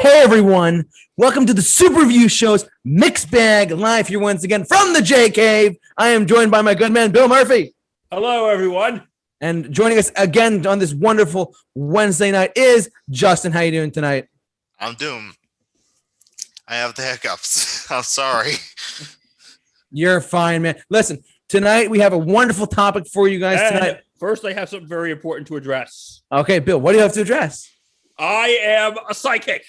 Hey everyone, welcome to the Super Review Show's Mixed Bag, live here once again from the J Cave. I am joined by my good man Bill Murphy. Hello everyone. And joining us again on this wonderful Wednesday night is Justin. How you doing tonight? I'm doomed. I have the hiccups. I'm sorry. You're fine, man. Listen, tonight we have a wonderful topic for you guys tonight. First, I have something very important to address. Okay, Bill, what do you have to address? I am a psychic.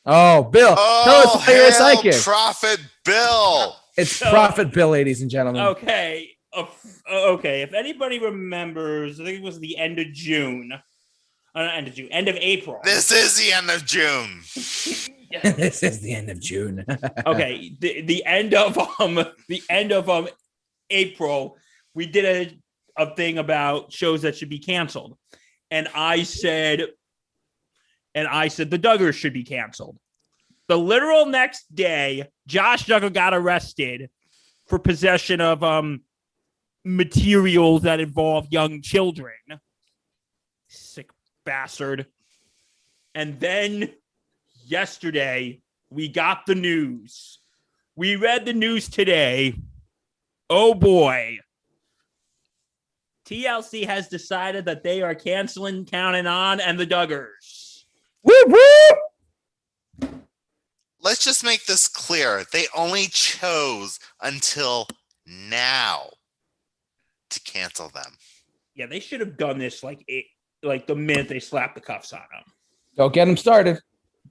Oh, Bill, tell us how you're a psychic. Prophet Bill. It's Prophet Bill, ladies and gentlemen. Okay. Okay. If anybody remembers, I think it was the end of June. End of April. This is the end of June. This is the end of June. Okay. The end of April, we did a thing about shows that should be canceled. And I said the Duggars should be canceled. The literal next day, Josh Duggar got arrested for possession of materials that involve young children. Sick bastard. And then yesterday, we got the news. We read the news today. Oh boy. TLC has decided that they are canceling Counting On and the Duggars. Whoop, whoop. Let's just make this clear. They only chose until now to cancel them. Yeah, they should have done this like the minute they slapped the cuffs on them. Go get them started.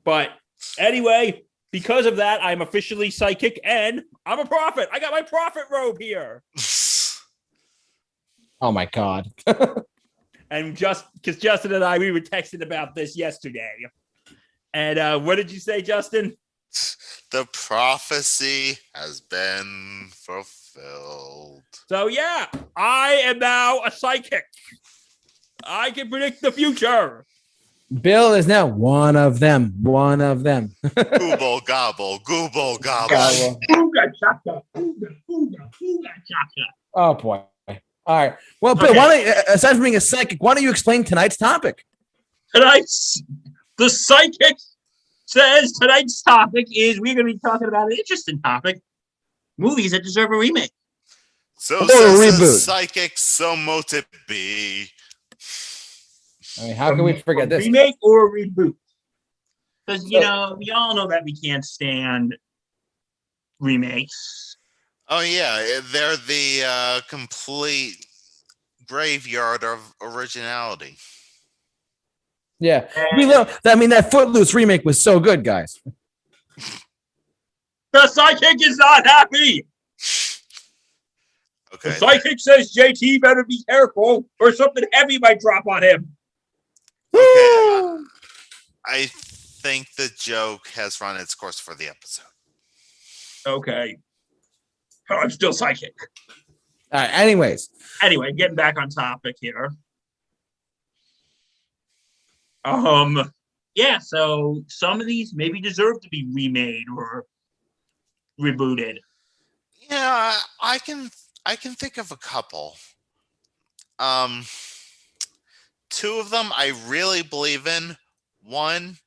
But anyway, because of that, I'm officially psychic and I'm a prophet. I got my prophet robe here. Oh my God. And just because Justin and we were texting about this yesterday. And what did you say, Justin? The prophecy has been fulfilled. So yeah, I am now a psychic. I can predict the future. Bill is now one of them. One of them. Google gobble, Google gobble. Ooga chaka, ooga, ooga, ooga chaka. Oh boy. All right. Well, Bill, why don't, aside from being a psychic, why don't you explain tonight's topic? The psychic says tonight's topic is we're going to be talking about an interesting topic: movies that deserve a remake. So reboot. The psychic, so mote it be. I mean, how can we forget this? Remake or reboot? Because, we all know that we can't stand remakes. Oh, yeah. They're the complete graveyard of originality. Yeah. We love that. I mean, that Footloose remake was so good, guys. The psychic is not happy. Okay. The psychic says JT better be careful or something heavy might drop on him. Okay. I think the joke has run its course for the episode. Okay. Oh, I'm still psychic. All right. Anyways. Anyway, getting back on topic here. Yeah, so some of these maybe deserve to be remade or rebooted. Yeah, I can think of a couple. Two of them I really believe in. One,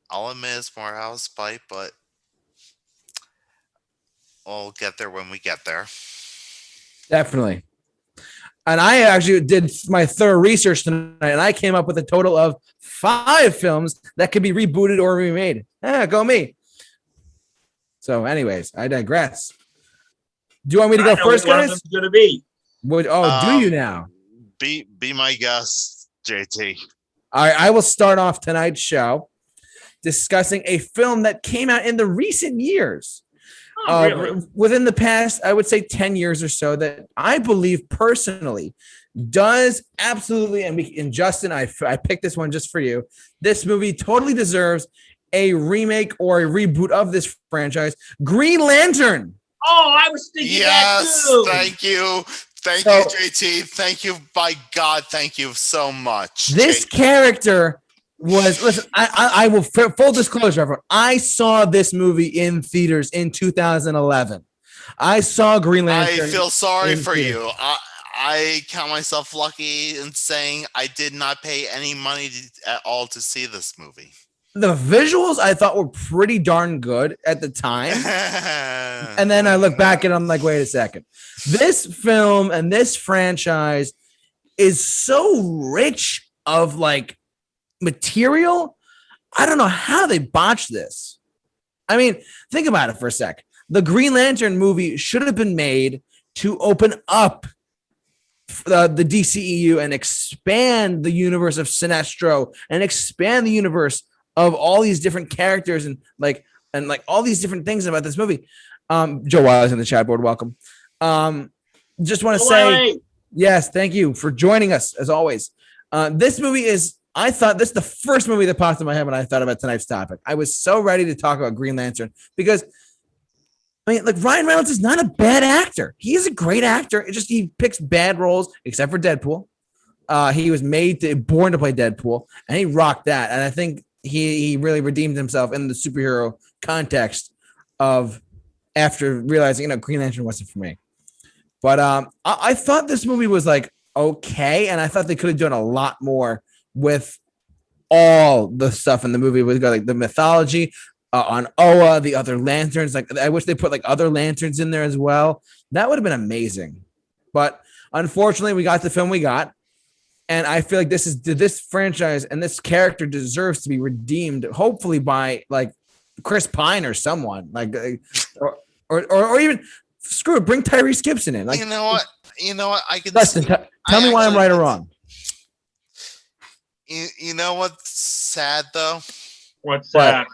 I'll admit it's more out of spite, but we'll get there when we get there. Definitely. And I actually did my thorough research tonight, and I came up with a total of 5 films that could be rebooted or remade. Go me. So, anyways, I digress. Do you want me to go first, guys? What's going to be? Do you now? Be my guest, JT. All right, I will start off tonight's show discussing a film that came out in the recent years. Really? Within the past, I would say 10 years or so, that I believe personally does absolutely, and Justin, I picked this one just for you. This movie totally deserves a remake or a reboot of this franchise. Green Lantern. Oh, I was thinking that too. Thank you. Thank you, JT. Thank you. By God, thank you so much. This character was, listen, I will, full disclosure, everyone, I saw this movie in theaters in 2011. I saw Green Lantern. I feel sorry for you. I count myself lucky in saying I did not pay any money at all to see this movie. the visuals I thought were pretty darn good at the time. And then I look back and I'm like, wait a second. This film and this franchise is so rich of like material. I don't know how they botched this. I mean, think about it for a sec. The Green Lantern movie should have been made to open up the DCEU and expand the universe of Sinestro and expand the universe of all these different characters and like all these different things about this movie. Joe Wiley's in the chat board. Welcome. Just want to say, yes, thank you for joining us as always. This movie is, I thought this is the first movie that popped in my head when I thought about tonight's topic. I was so ready to talk about Green Lantern because I mean, like Ryan Reynolds is not a bad actor. He is a great actor. It's just he picks bad roles, except for Deadpool. He was born to play Deadpool, and he rocked that. And I think he really redeemed himself in the superhero context of after realizing, Green Lantern wasn't for me. But I thought this movie was like okay, and I thought they could have done a lot more with all the stuff in the movie. With like the mythology. On Oa, the other lanterns. Like I wish they put like other lanterns in there as well. That would have been amazing. But unfortunately, we got the film we got. And I feel like this franchise and this character deserves to be redeemed, hopefully by like Chris Pine or someone. Like or even screw it, bring Tyrese Gibson in. Like you know what? I can Dustin, tell me why I'm right or wrong. You know what's sad though? What's that?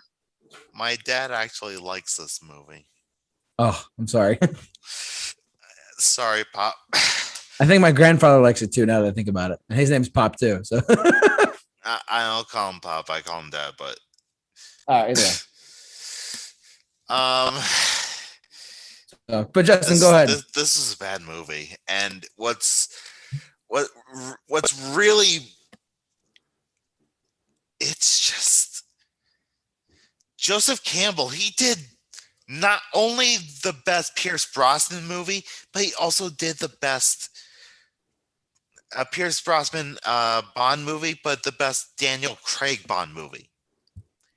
My dad actually likes this movie. Oh, I'm sorry. Sorry, Pop. I think my grandfather likes it too. Now that I think about it, and his name's Pop too. So I don't call him Pop. I call him Dad. But anyway. But Justin, go ahead. This is a bad movie, and what's really, it's just. Joseph Campbell, he did not only the best Pierce Brosnan movie, but he also did the best Pierce Brosnan Bond movie, but the best Daniel Craig Bond movie.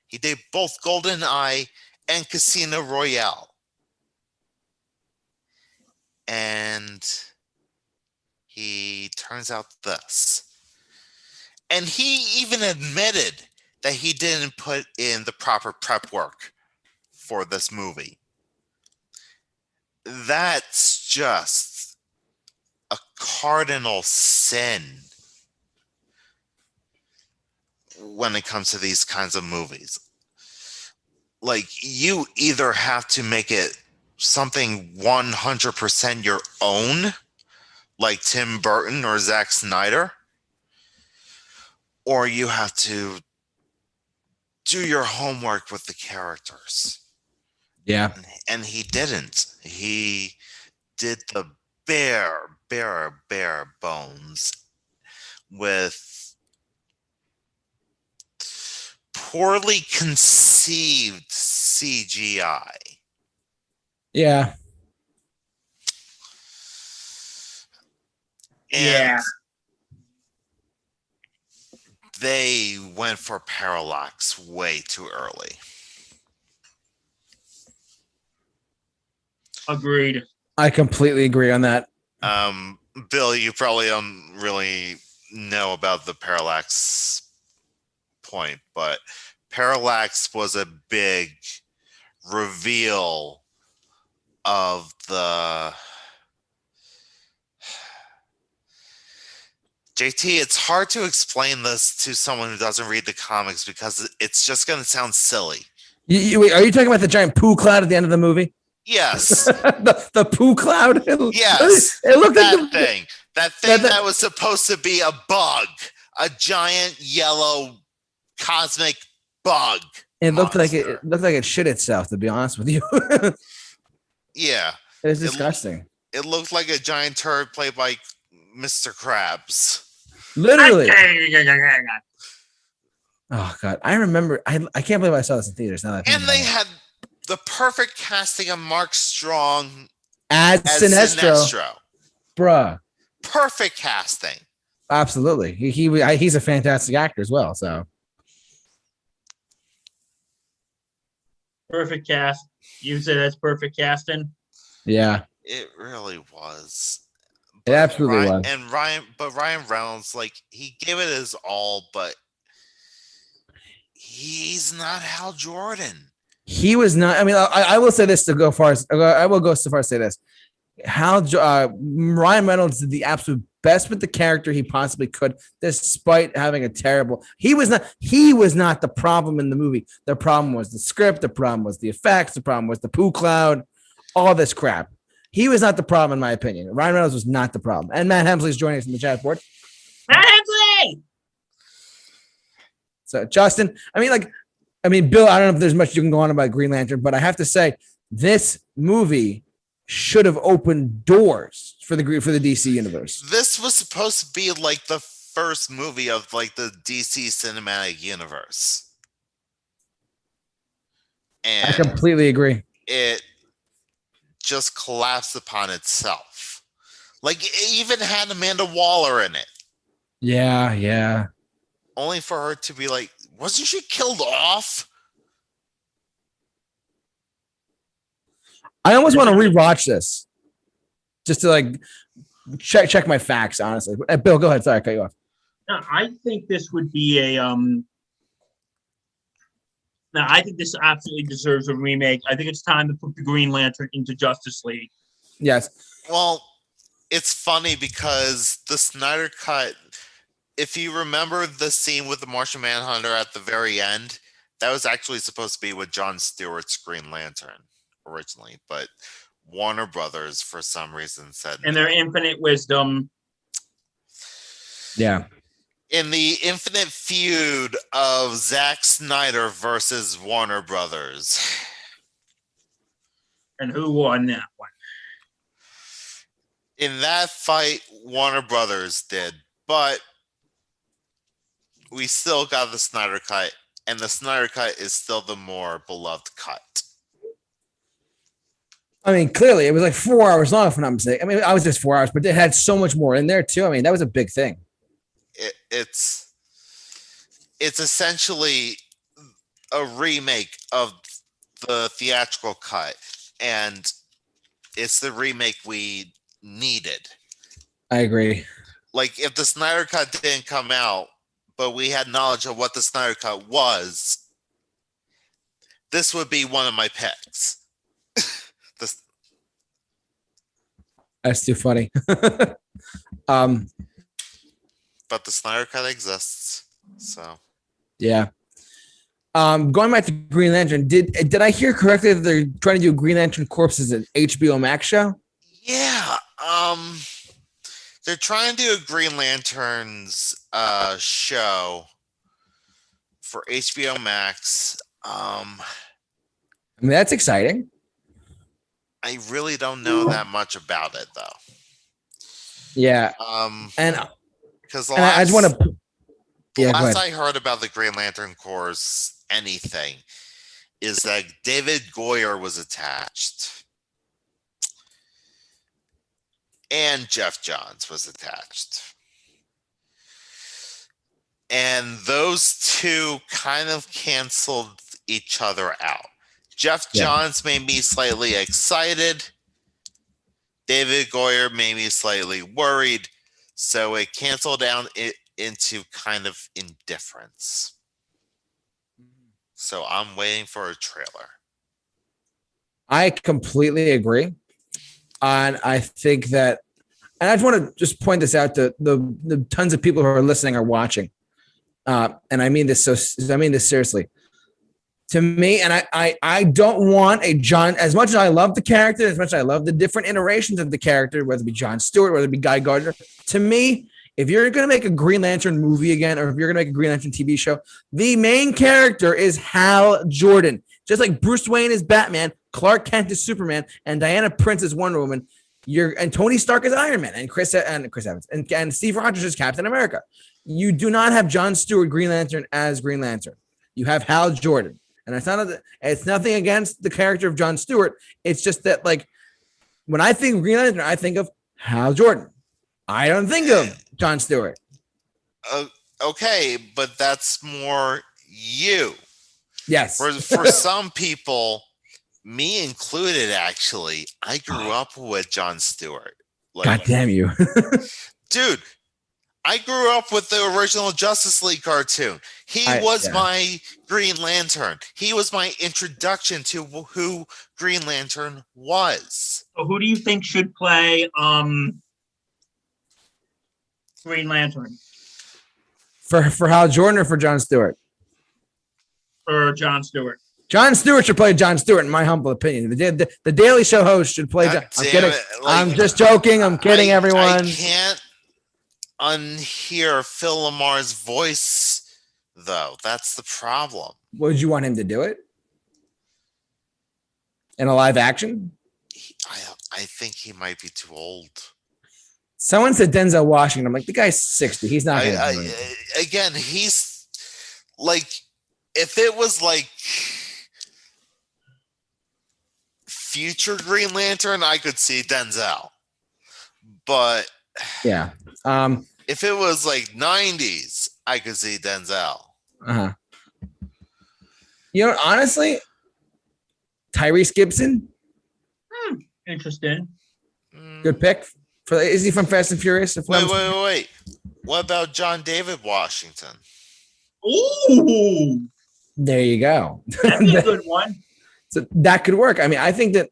He did both GoldenEye and Casino Royale. And he turns out this. And he even admitted that he didn't put in the proper prep work for this movie. That's just a cardinal sin when it comes to these kinds of movies. Like, you either have to make it something 100% your own, like Tim Burton or Zack Snyder, or you have to do your homework with the characters. Yeah. And he didn't. He did the bare bones with poorly conceived CGI. Yeah. And they went for Parallax way too early. Agreed. I completely agree on that. Bill, you probably don't really know about the Parallax point, but Parallax was a big reveal of the JT, it's hard to explain this to someone who doesn't read the comics because it's just going to sound silly. Wait, are you talking about the giant poo cloud at the end of the movie? Yes. the poo cloud? Yes. It looked that like thing. That thing that was supposed to be a bug. A giant yellow cosmic bug. It looked like it shit itself, to be honest with you. Yeah. It was disgusting. It looked like a giant turd played by Mr. Krabs. Literally. Oh God, I remember. I can't believe I saw this in theaters. Now that and they had the perfect casting of Mark Strong as Sinestro. Bruh. Perfect casting. Absolutely. He's a fantastic actor as well. So Perfect cast. You say that's perfect casting. Yeah, It really was. it absolutely Ryan, was. and Ryan Reynolds, like, he gave it his all, but he's not Hal Jordan. He was not. I mean, I will say this to go far. I will go so far as say this. Ryan Reynolds did the absolute best with the character he possibly could, despite having a terrible. He was not. He was not the problem in the movie. The problem was the script. The problem was the effects. The problem was the poo cloud. All this crap. He was not the problem, in my opinion. Ryan Reynolds was not the problem. And Matt Hemsley is joining us in the chat board. Matt Hemsley! So Justin, Bill, I don't know if there's much you can go on about Green Lantern, but I have to say this movie should have opened doors for the DC universe. This was supposed to be like the first movie of like the DC cinematic universe. And I completely agree. It just collapsed upon itself. Like, it even had Amanda Waller in it. Yeah. Only for her to be like, wasn't she killed off? I almost want to rewatch this just to like check my facts, honestly. Bill, go ahead. Sorry, I cut you off. No, I think this would be a No, I think this absolutely deserves a remake. I think it's time to put the Green Lantern into Justice League. Yes. Well, it's funny because the Snyder Cut, if you remember the scene with the Martian Manhunter at the very end, that was actually supposed to be with Jon Stewart's Green Lantern originally, but Warner Brothers, for some reason, said in their infinite wisdom. Yeah. In the infinite feud of Zack Snyder versus Warner Brothers. And who won that one? In that fight, Warner Brothers did, but we still got the Snyder Cut, and the Snyder Cut is still the more beloved cut. I mean, clearly it was like 4 hours long, if I'm not mistaken. I mean, I was just 4 hours, but it had so much more in there too. I mean, that was a big thing. It's essentially a remake of the theatrical cut, and it's the remake we needed. I agree. Like, if the Snyder Cut didn't come out, but we had knowledge of what the Snyder Cut was, this would be one of my picks. That's too funny. But the Snyder Cut exists, so yeah. Going back to Green Lantern, did I hear correctly that they're trying to do Green Lantern Corps as an HBO Max show? Yeah. They're trying to do a Green Lanterns show for HBO Max. I mean, that's exciting. I really don't know that much about it, though. Yeah. And because I just want to. Yeah, last I heard about the Green Lantern Corps, anything, is that David Goyer was attached, and Jeff Johns was attached, and those two kind of canceled each other out. Jeff Johns made me slightly excited. David Goyer made me slightly worried. So it canceled down into kind of indifference. So I'm waiting for a trailer. I completely agree. And I think that, and I just want to just point this out to the tons of people who are listening or watching. And I mean this seriously. To me, and I don't want a John, as much as I love the character, as much as I love the different iterations of the character, whether it be John Stewart, whether it be Guy Gardner. To me, if you're going to make a Green Lantern movie again, or if you're going to make a Green Lantern TV show, the main character is Hal Jordan. Just like Bruce Wayne is Batman, Clark Kent is Superman, and Diana Prince is Wonder Woman. And Tony Stark is Iron Man, and Chris Evans, and Steve Rogers is Captain America. You do not have John Stewart Green Lantern as Green Lantern. You have Hal Jordan. And it's nothing against the character of John Stewart. It's just that, like, when I think of Green Lantern, I think of Hal Jordan. I don't think of John Stewart. Okay, but that's more you. Yes. For some people, me included, actually, I grew up with Jon Stewart. God damn you. Dude, I grew up with the original Justice League cartoon. He was my Green Lantern. He was my introduction to who Green Lantern was. So who do you think should play Green Lantern? For Hal Jordan or for Jon Stewart? For Jon Stewart. Jon Stewart should play Jon Stewart, in my humble opinion. The Daily Show host should play Jon. I'm kidding. I'm just joking. I'm kidding, everyone. I can't unhear Phil Lamar's voice, though. That's the problem. Would you want him to do it? In a live action? I think he might be too old. Someone said Denzel Washington. I'm like, the guy's 60. He's not going to do it. Again, he's like, if it was like future Green Lantern, I could see Denzel. But yeah, if it was like 90s, I could see Denzel. Uh-huh. You know, honestly, Tyrese Gibson. Interesting. Good pick. Is he from Fast and Furious? Wait. What about John David Washington? Ooh. There you go. That'd be a good one. So that could work. I mean, I think that.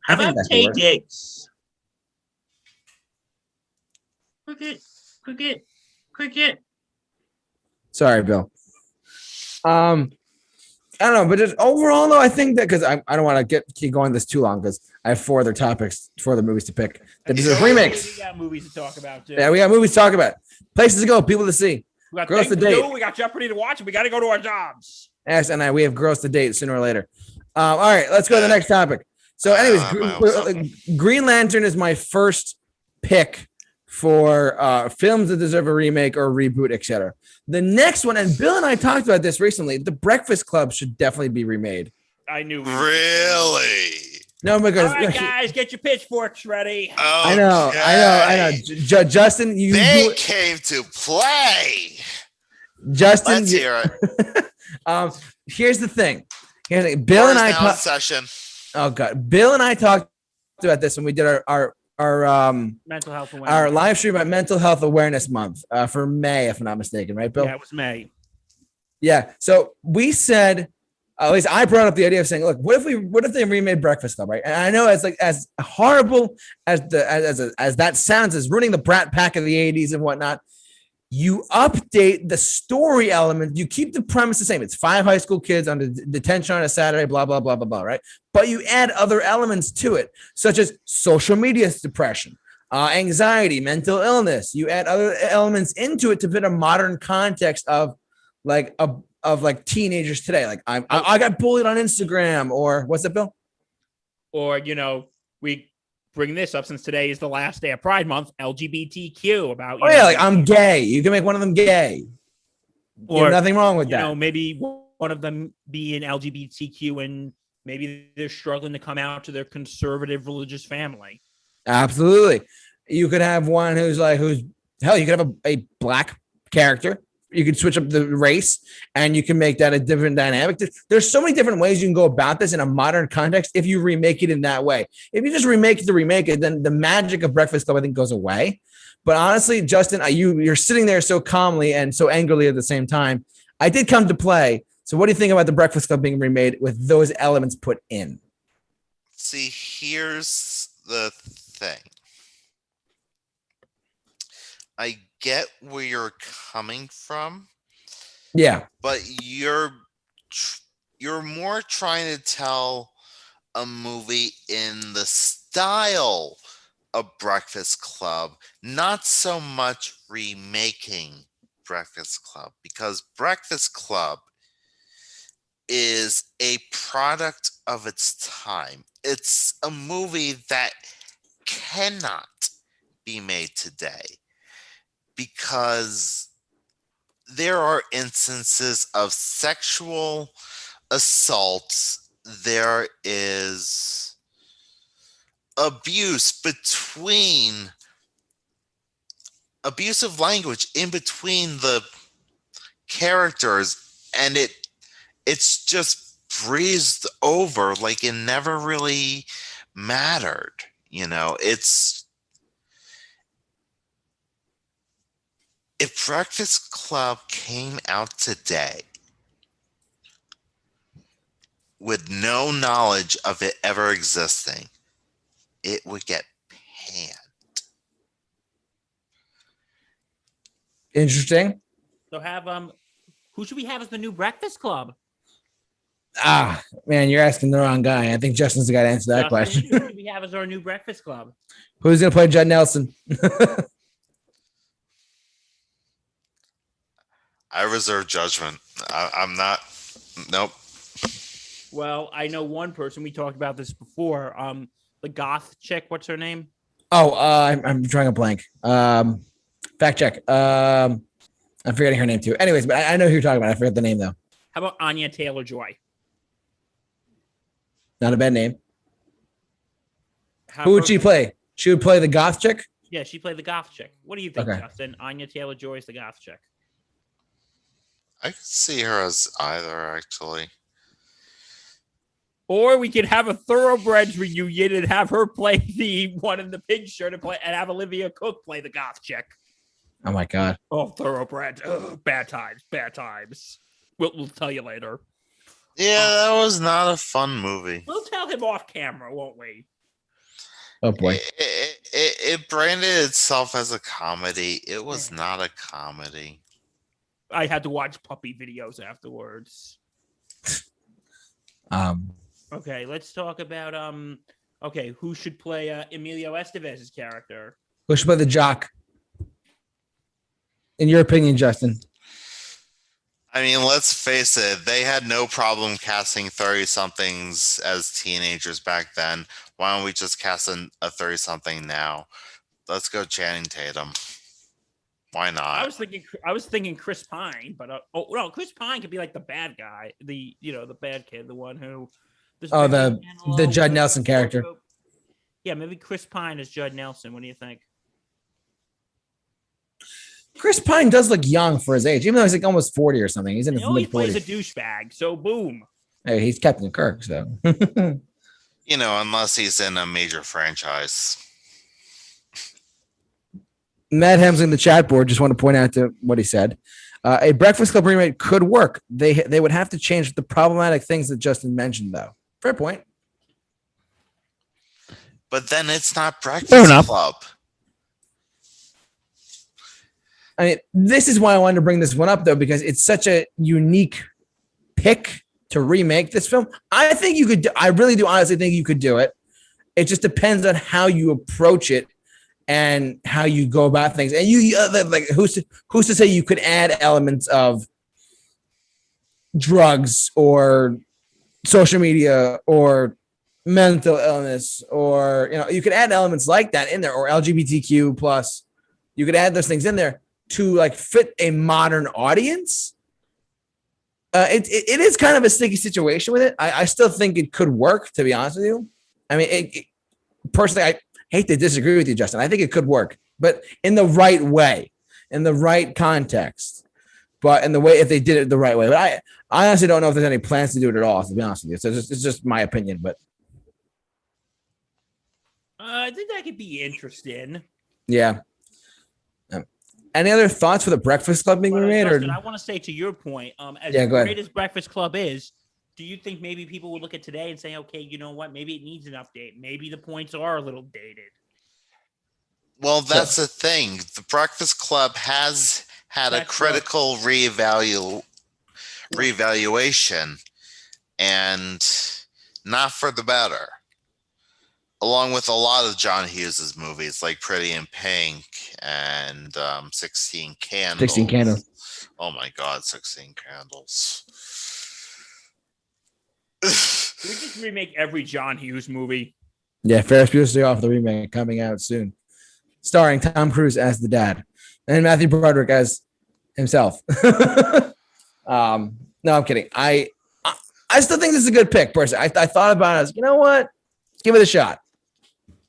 How about Tay Diggs? Cricket. Sorry, Bill. I don't know, but just overall, though, I think that because I don't want to keep going this too long because I have 4 other movies to pick. There's remakes. We got movies to talk about, too. Yeah, we got movies to talk about. Places to go, people to see. We got girls to date. We got Jeopardy to watch, and we got to go to our jobs. Yes, and we have girls to date sooner or later. All right, let's go to the next topic. So, anyways, Green Lantern is my first pick for films that deserve a remake or a reboot, etc. The next one, and Bill and I talked about this recently, The Breakfast Club should definitely be remade. I knew. Really? No, because all right, guys, get your pitchforks ready. Okay. I know. Justin, they came to play. Justin, let's hear it. Here's the thing. Bill and I talked. Session. Oh God, Bill and I talked about this when we did our mental health awareness. Our live stream about Mental Health Awareness Month for May, if I'm not mistaken, right, Bill? Yeah, it was May. Yeah. So we said, at least I brought up the idea of saying, look, what if they remade Breakfast Club, right? And I know as horrible as that sounds, as ruining the Brat Pack of the 80s and whatnot, you update the story element. You keep the premise the same. It's 5 high school kids under detention on a Saturday, blah, blah, blah, blah, blah, right? But you add other elements to it, such as social media depression, anxiety, mental illness. You add other elements into it to fit a modern context of like teenagers today. Like I got bullied on Instagram, or what's that, Bill? Or, we bring this up since today is the last day of Pride Month, LGBTQ about. Like I'm gay. You can make one of them gay. Or nothing wrong with that. Maybe one of them being LGBTQ and maybe they're struggling to come out to their conservative religious family. Absolutely. You could have one who's hell, you could have a black character. You could switch up the race and you can make that a different dynamic. There's so many different ways you can go about this in a modern context if you remake it in that way. If you just remake it, then the magic of Breakfast Club, I think, goes away. But honestly, Justin, you're sitting there so calmly and so angrily at the same time. I did come to play. So what do you think about The Breakfast Club being remade with those elements put in? See, here's the thing. I get where you're coming from. Yeah. But you're more trying to tell a movie in the style of Breakfast Club, not so much remaking Breakfast Club, because Breakfast Club is a product of its time. It's a movie that cannot be made today because there are instances of sexual assaults. There is abusive language in between the characters, and it's just breezed over like it never really mattered. It's if Breakfast Club came out today with no knowledge of it ever existing, it would get panned. Interesting. So who should we have as the new Breakfast Club? Ah, man, you're asking the wrong guy. I think Justin's the guy to answer that question. Who should we have as our new Breakfast Club? Who's gonna play Judd Nelson? I reserve judgment. I'm not. Nope. Well, I know one person. We talked about this before. The goth chick. What's her name? Oh, I'm drawing a blank. Fact check. I'm forgetting her name too. Anyways, but I know who you're talking about. I forget the name though. How about Anya Taylor-Joy? Not a bad name. Who would she play? She would play the goth chick? Yeah, she played the goth chick. What do you think, Okay. Justin? Anya Taylor-Joy is the goth chick. I could see her as either, actually. Or we could have a Thoroughbreds reunion and have her play the one in the pink shirt and have Olivia Cook play the goth chick. Oh my god. Oh, Thoroughbreds. Ugh, bad times. Bad times. We'll tell you later. Yeah, that was not a fun movie. We'll tell him off camera, won't we? Oh boy. It branded itself as a comedy. It was not a comedy. I had to watch puppy videos afterwards. Okay, let's talk about okay, who should play Emilio Estevez's character? Who should play the jock? In your opinion, Justin? I mean, let's face it, they had no problem casting 30-somethings as teenagers back then. Why don't we just cast a 30-something now? Let's go Channing Tatum. Why not? I was thinking Chris Pine, but oh no, Chris Pine could be like the bad guy, the bad kid, the one who. The Judd Nelson character. Yeah, maybe Chris Pine is Judd Nelson. What do you think? Chris Pine does look young for his age, even though he's like almost 40 or something. He's in his He mid plays a 40s. douchebag, so boom. Hey, he's Captain Kirk, so. Unless he's in a major franchise. Matt Hemsley in the chat board just want to point out to what he said. A Breakfast Club remake could work. They would have to change the problematic things that Justin mentioned, though. Fair point. But then it's not Breakfast Club. I mean, this is why I wanted to bring this one up, though, because it's such a unique pick to remake this film. I think you could. I really do honestly think you could do it. It just depends on how you approach it and how you go about things. And like who's to say you could add elements of drugs or social media or mental illness, or you could add elements like that in there, or LGBTQ plus. You could add those things in there to like fit a modern audience. It is kind of a sticky situation with it. I still think it could work, to be honest with you. I mean, personally, I hate to disagree with you, Justin. I think it could work, but in the right way, in the right context, but in the way, if they did it the right way. But I honestly don't know if there's any plans to do it at all, to be honest with you. So it's just my opinion, but I think that could be interesting. yeah. Any other thoughts for the Breakfast Club being remade? Justin, I want to say to your point, as great as Breakfast Club is, do you think maybe people would look at today and say, okay, you know what? Maybe it needs an update. Maybe the points are a little dated. Well, that's the thing. The Breakfast Club has had a critical reevaluation, and not for the better. Along with a lot of John Hughes's movies, like Pretty in Pink and 16 Candles. 16 Candles. Oh my God, 16 Candles. We just remake every John Hughes movie. Yeah, Ferris Bueller's Day Off, the remake coming out soon, starring Tom Cruise as the dad and Matthew Broderick as himself. No, I'm kidding. I still think this is a good pick, personally. I thought about it. I was, you know what? Give it a shot.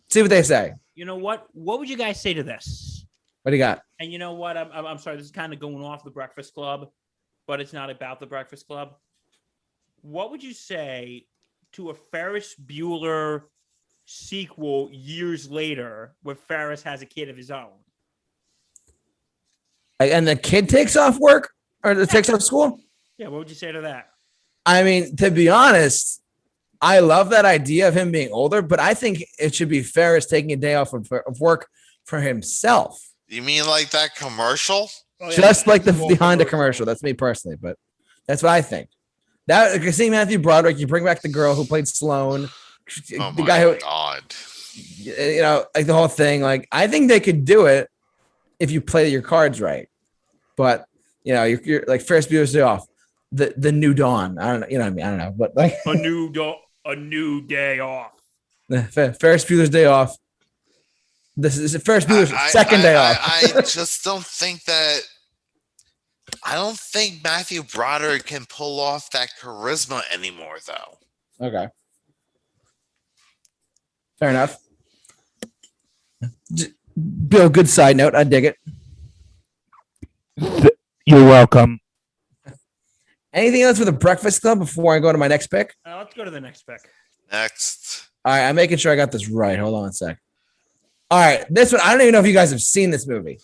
See what they say. You know what? What would you guys say to this? What do you got? And you know what? I'm sorry. This is kind of going off the Breakfast Club, but it's not about the Breakfast Club. what would you say to a Ferris Bueller sequel years later where Ferris has a kid of his own? And the kid takes off work or takes off school? Yeah, what would you say to that? I mean, to be honest, I love that idea of him being older, but I think it should be Ferris taking a day off of work for himself. You mean like that commercial? Oh, yeah. Just like the Small Honda commercial. That's me personally, but that's what I think. That seeing Matthew Broderick, you bring back the girl who played Sloane, Oh the my guy who, God. you know, like the whole thing. Like I think they could do it if you play your cards right. But you know, you're like Ferris Bueller's Day Off, the New Dawn. I don't know, you know what I mean? I don't know, but like a new day off. Ferris Bueller's Day Off. This is Ferris Bueller's second day off. I just don't think that. I don't think Matthew Broderick can pull off that charisma anymore, though. Okay. Fair enough. Bill, good side note. I dig it. You're welcome. Anything else for the Breakfast Club before I go to my next pick? Let's go to the next pick. Next. All right, I'm making sure I got this right. Hold on a sec. All right, this one, I don't even know if you guys have seen this movie,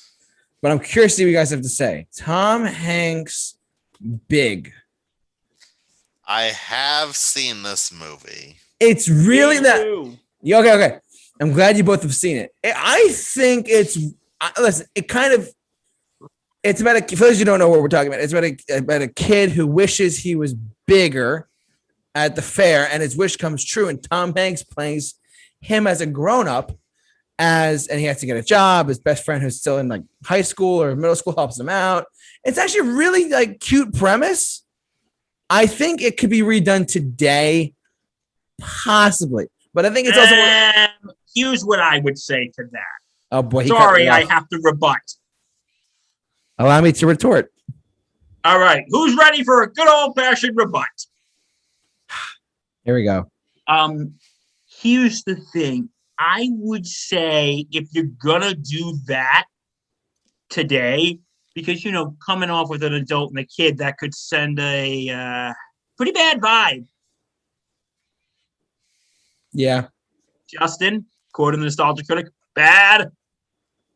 but I'm curious to see what you guys have to say. Tom Hanks, Big. I have seen this movie. It's really Me that. too. Yeah, okay. I'm glad you both have seen it. I think listen, it's about for those you don't know what we're talking about. It's about a kid who wishes he was bigger at the fair, and his wish comes true. And Tom Hanks plays him as a grown-up, and he has to get a job. His best friend, who's still in like high school or middle school, helps him out. It's actually a really like cute premise. I think it could be redone today, possibly. But I think it's also. Here's what I would say to that. Oh boy! Sorry, I have to rebut. Allow me to retort. All right, who's ready for a good old-fashioned rebut? Here we go. Here's the thing. I would say if you're gonna do that today, because coming off with an adult and a kid, that could send a pretty bad vibe. Yeah. Justin, quoting the nostalgia critic, bad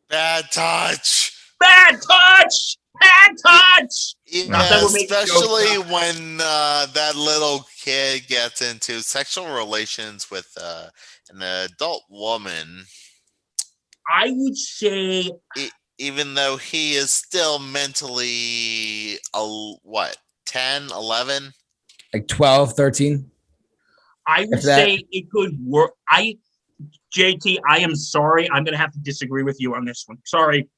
touch. Bad touch. Bad touch. Yeah, especially when that little kid gets into sexual relations with an adult woman. I would say, even though he is still mentally, 10, 11? Like 12, 13? I would say it could work. JT, I am sorry. I'm going to have to disagree with you on this one. Sorry.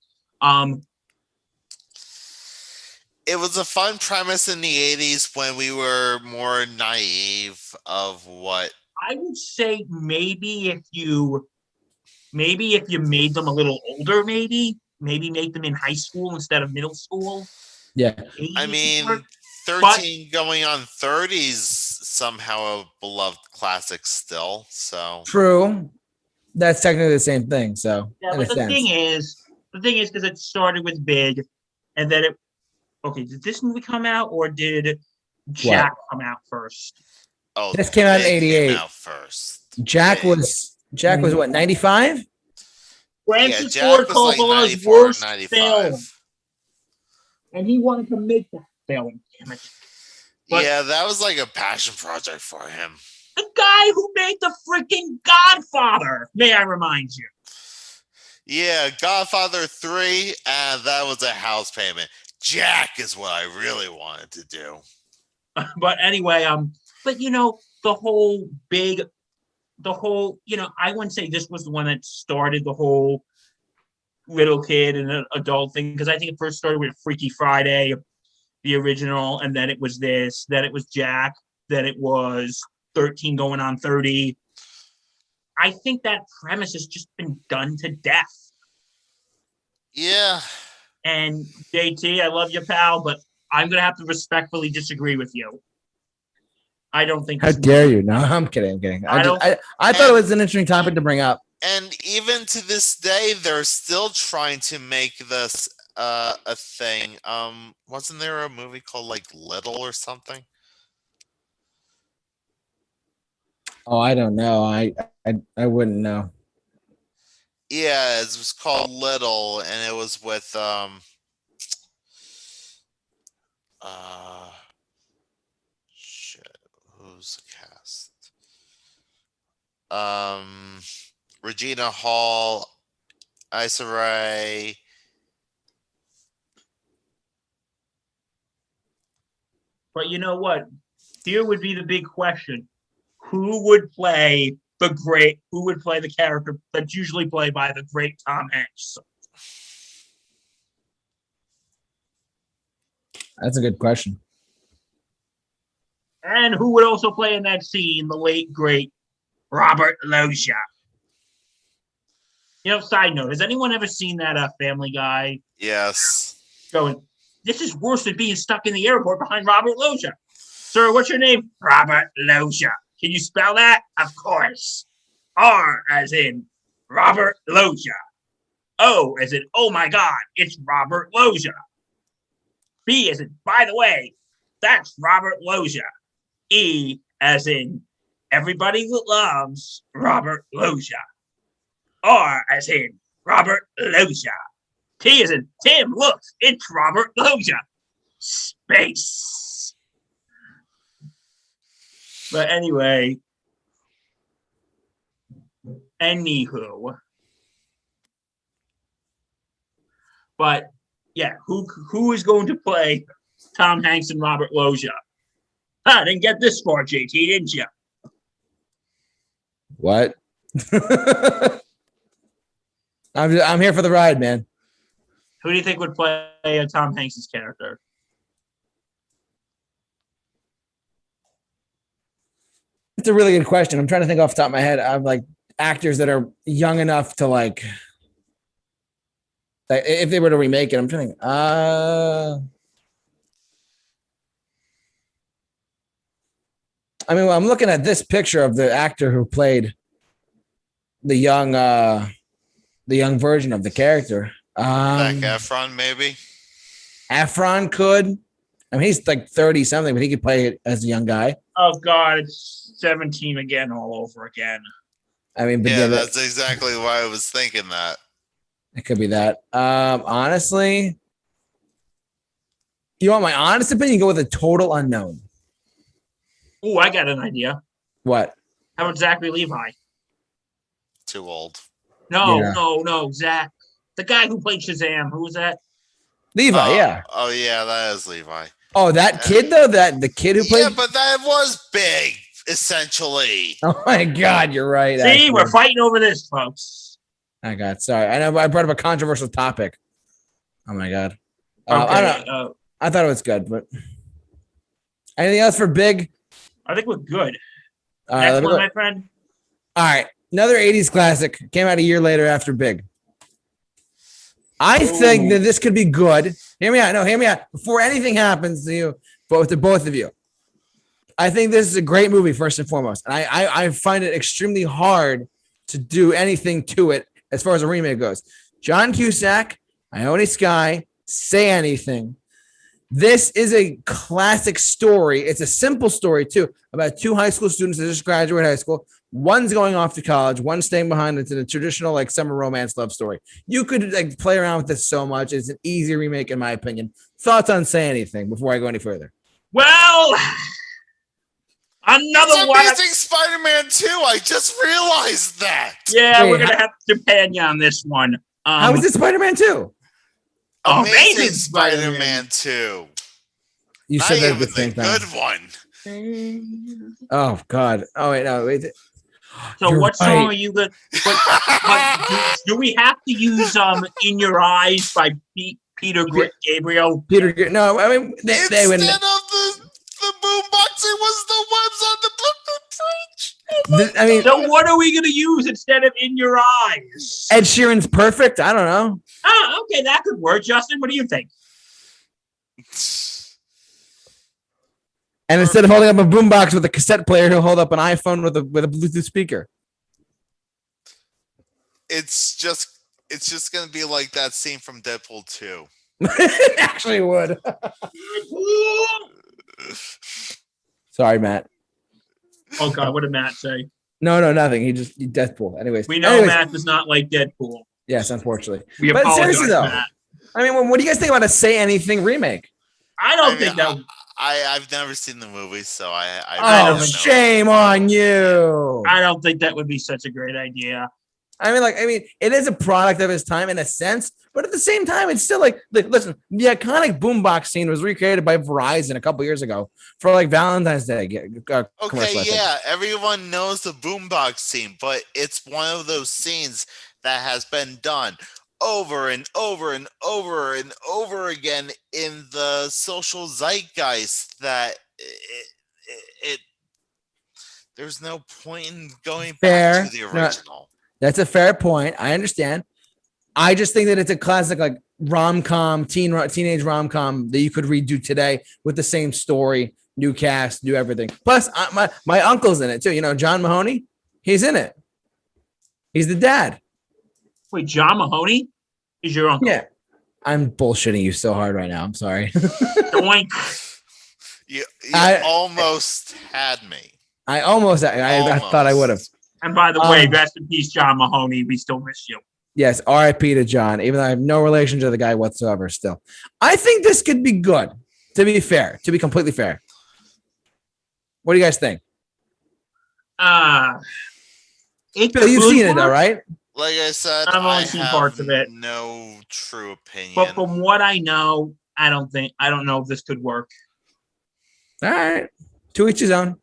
It was a fun premise in the 80s when we were more naive of what. I would say maybe if you made them a little older, maybe make them in high school instead of middle school. Yeah. I mean, 13 going on 30s somehow a beloved classic still. So true. That's technically the same thing. So yeah, but the thing is because it started with Big, and then did this movie come out or did Jack come out first? Oh, this came out in '88. Came out first. Jack was what, 95? Francis Jack Ford was Coppola's like 94, worst 95. film, and he wanted to make that film. Damn it! But yeah, that was like a passion project for him. The guy who made the freaking Godfather, may I remind you? Yeah, Godfather 3, and that was a house payment. Jack is what I really wanted to do. But anyway, the whole, I wouldn't say this was the one that started the whole little kid and adult thing, because I think it first started with Freaky Friday, the original, and then it was this, then it was Jack, then it was 13 going on 30. I think that premise has just been done to death. Yeah. And JT, I love you, pal, but I'm going to have to respectfully disagree with you. I don't think. How dare you? No, I'm kidding. I thought it was an interesting topic to bring up. And even to this day, they're still trying to make this a thing. Wasn't there a movie called like Little or something? Oh, I don't know. I wouldn't know. Yeah, it was called Little, and it was with uh shit, who's the cast? Regina Hall, Issa Rae. But you know what? Here would be the big question: who would play the great? Who would play the character that's usually played by the great Tom Hanks? That's a good question. And who would also play in that scene the late great Robert Loggia? You know, side note: has anyone ever seen that Family Guy Yes. going, "This is worse than being stuck in the airport behind Robert Loggia"? Sir, what's your name? Robert Loggia. Can you spell that? Of course. R as in Robert Loggia. O as in, oh my God, it's Robert Loggia. B as in, by the way, that's Robert Loggia. E as in, everybody loves Robert Loggia. R as in, Robert Loggia. T as in, Tim, look, it's Robert Loggia. Space. But anyway, anywho. But yeah, who is going to play Tom Hanks and Robert Loggia? I didn't get this far, JT, didn't you? What? I'm here for the ride, man. Who do you think would play Tom Hanks's character? It's a really good question. I'm trying to think off the top of my head. I'm like actors that are young enough to like if they were to remake it. I'm trying to think. I mean, I'm looking at this picture of the actor who played the young version of the character. Zac Efron, maybe. Efron could. I mean, he's like 30 something, but he could play it as a young guy. Oh God, it's 17 again, all over again. I mean, but Yeah, that's exactly why I was thinking that. It could be that. Honestly, you want my honest opinion? Go with a total unknown. Oh, I got an idea. What? How about Zachary Levi? Too old. No, Zach. The guy who played Shazam. Who was that? Levi, yeah. Oh, yeah, that is Levi. Oh, that kid though. The kid who played. Yeah, but that was big, essentially. Oh my God, you're right. See, actually. we're fighting over this, folks. I got sorry. I know I brought up a controversial topic. Oh my God. Okay. I thought it was good, but anything else for Big? I think we're good. Next one, my friend. All right, another '80s classic came out a year later after Big. I think that this could be good. Hear me out. No, hear me out. Before anything happens to you, to both of you, I think this is a great movie first and foremost, and I find it extremely hard to do anything to it as far as a remake goes. John Cusack, Ione Skye, Say Anything. This is a classic story. It's a simple story too about two high school students that just graduated high school. One's going off to college, one's staying behind. It's a traditional like summer romance love story. You could like play around with this so much. It's an easy remake in my opinion. Thoughts on Say Anything before I go any further? Well, another one. It's Amazing Spider-Man 2. I just realized that. Yeah, we're gonna have to pan you on this one. How is it Spider-Man 2? Amazing Spider-Man 2. You Not said that even at the same the time. good one. Oh God. Oh wait, no. Wait. So You're what song right. are you good? Do we have to use "In Your Eyes" by Peter Gabriel? No, I mean they would. Instead of the boombox, it was the webs on the bridge. I mean, So what are we gonna use instead of "In Your Eyes"? Ed Sheeran's Perfect. I don't know. Oh, okay, that could work. Justin, what do you think? And instead of holding up a boombox with a cassette player, he'll hold up an iPhone with a Bluetooth speaker. It's just gonna be like that scene from Deadpool 2. It actually would. Sorry, Matt. Oh God, what did Matt say? No, nothing. He Deadpool. Anyways, We know Matt does not like Deadpool. Yes, unfortunately. We But apologize, seriously though, Matt. I mean, what do you guys think about a Say Anything remake? I don't think that. I've never seen the movie, so I I Oh, don't don't think- know. shame on you! I don't think that would be such a great idea. I mean, it is a product of his time in a sense, but at the same time, it's still like listen, the iconic boombox scene was recreated by Verizon a couple years ago for like Valentine's Day. Okay, commercial, I think. yeah, everyone knows the boombox scene, but it's one of those scenes that has been done over and over and over and over again in the social zeitgeist that it there's no point in going Fair. back to the No. original. That's a fair point. I understand. I just think that it's a classic like rom-com, teenage rom-com that you could redo today with the same story, new cast, new everything. Plus, my uncle's in it too. You know, John Mahoney, he's in it. He's the dad. Wait, John Mahoney is your uncle? Yeah. I'm bullshitting you so hard right now. I'm sorry. Doink. You I- almost had me. I thought I would have. And by the way, rest in peace, John Mahoney. We still miss you. Yes, RIP to John, even though I have no relation to the guy whatsoever still. I think this could be good, to be fair, to be completely fair. What do you guys think? Bill, you've seen it though, right? Like I said, I've only I seen have parts of it. no true opinion. But from what I know, I don't know if this could work. All right. To each his own.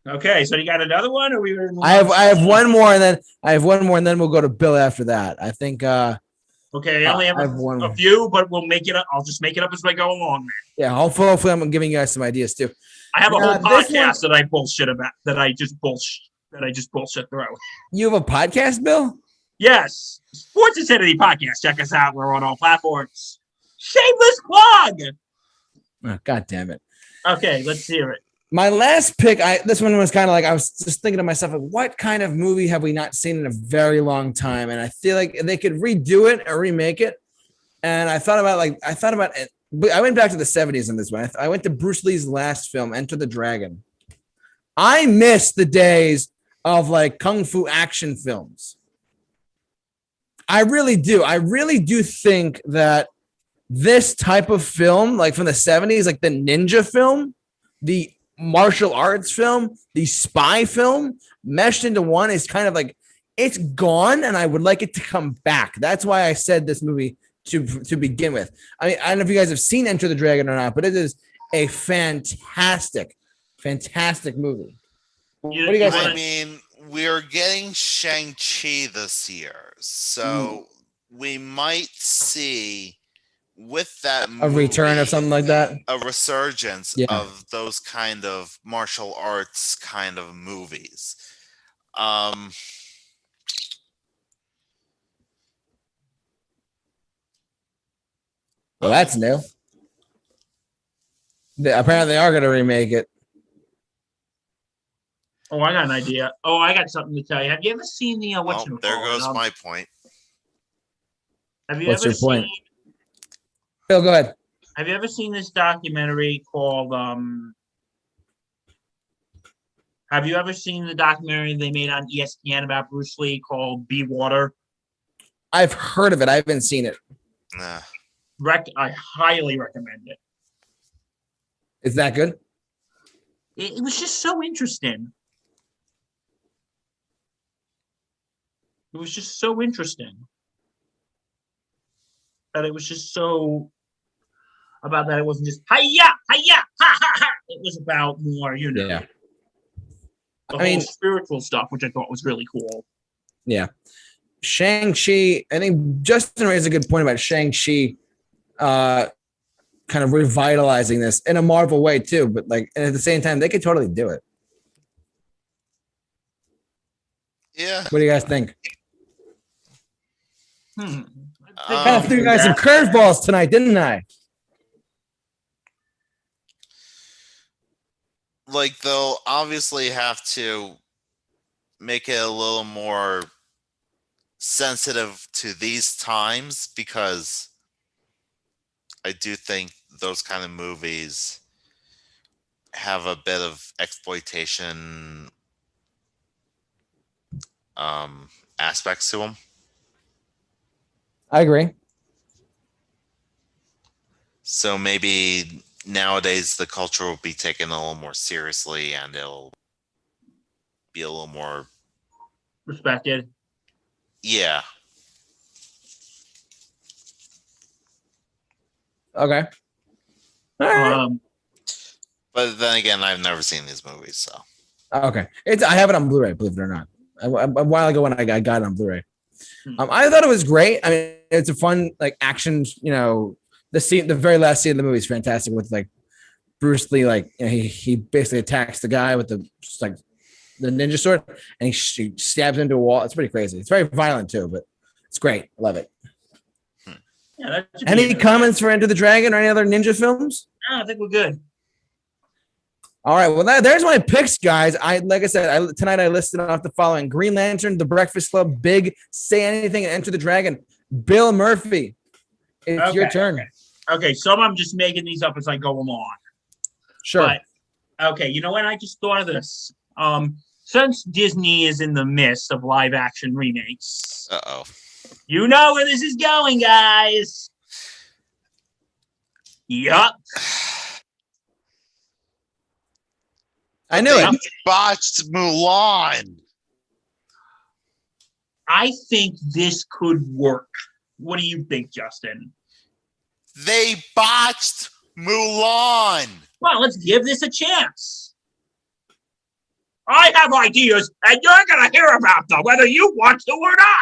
Okay, so you got another one, or we were? I have one more, and then we'll go to Bill after that. I think. Okay, I only have, I have one a more. few, but we'll make it up. I'll just make it up as I go along. Man. Yeah, hopefully I'm giving you guys some ideas too. I have a whole this podcast that I bullshit about. That I just bullshit through. You have a podcast, Bill? Yes, Sports Insanity Podcast. Check us out. We're on all platforms. Shameless plug. Oh, God damn it. Okay, let's hear it. My last pick, this one was kind of like I was just thinking to myself, like, what kind of movie have we not seen in a very long time? And I feel like they could redo it or remake it. And I thought about it. I went back to the 70s in this one. I went to Bruce Lee's last film, Enter the Dragon. I miss the days of like kung fu action films. I really do. I really do think that this type of film, like from the 70s, like the ninja film, the martial arts film, the spy film, meshed into one is kind of like it's gone, and I would like it to come back. That's why I said this movie to begin with. I mean, I don't know if you guys have seen Enter the Dragon or not, but it is a fantastic movie. What do you guys think? I mean, we're getting Shang-Chi this year, so we might see with that movie, A return of something like that, a resurgence Yeah. of those kind of martial arts kind of movies. Well, that's new. Apparently, they are going to remake it. Oh, I got an idea. Oh, I got something to tell you. Have you ever seen the There goes my point. Have you What's ever your point? seen? Bill, go ahead. Have you ever seen this documentary called? Have you ever seen the documentary they made on ESPN about Bruce Lee called Be Water? I've heard of it. I haven't seen it. Nah. I highly recommend it. Is that good? It was just so interesting. It was just so interesting. That it was just so about that it wasn't just hiya, hiya, ha ha ha. It was about more, Yeah. the I mean- whole spiritual stuff, which I thought was really cool. Yeah. Shang-Chi, I think Justin raised a good point about Shang-Chi kind of revitalizing this in a Marvel way too, but like and at the same time, they could totally do it. Yeah. What do you guys think? I Kind of threw you guys some curveballs tonight, didn't I? Like they'll obviously have to make it a little more sensitive to these times because I do think those kind of movies have a bit of exploitation aspects to them. I agree. So maybe nowadays the culture will be taken a little more seriously, and it'll be a little more Respected. yeah. Okay. All right. But then again, I've never seen these movies, so Okay. I have it on Blu-ray, believe it or not. A while ago when I got it on Blu-ray. Hmm. I thought it was great. I mean, it's a fun like action. The very last scene of the movie is fantastic with like Bruce Lee. Like he basically attacks the guy with the ninja sword, and he stabs into a wall. It's pretty crazy. It's very violent too, but it's great. I love it. Yeah, that should be Any interesting. comments for Enter the Dragon or any other ninja films? No, I think we're good. All right, well, there's my picks, guys. Like I said, tonight I listed off the following: Green Lantern, The Breakfast Club, Big, Say Anything, and Enter the Dragon. Bill Murphy, it's your turn. Okay, some I'm just making these up as I go along. Sure. But okay, you know what? I just thought of this. Since Disney is in the midst of live action remakes, you know where this is going, guys. Yup. I knew it. Botched Mulan. I think this could work. What do you think, Justin? They botched Mulan. Well, let's give this a chance. I have ideas, and you're going to hear about them, whether you want to or not.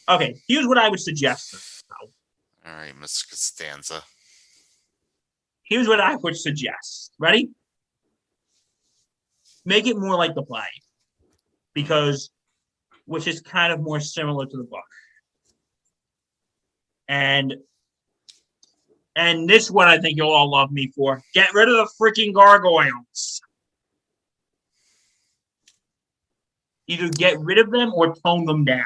Okay, here's what I would suggest. All right, Mr. Costanza. Here's what I would suggest. Ready? Make it more like the play, which is kind of more similar to the book. And this one I think you'll all love me for. Get rid of the freaking gargoyles. Either get rid of them or tone them down.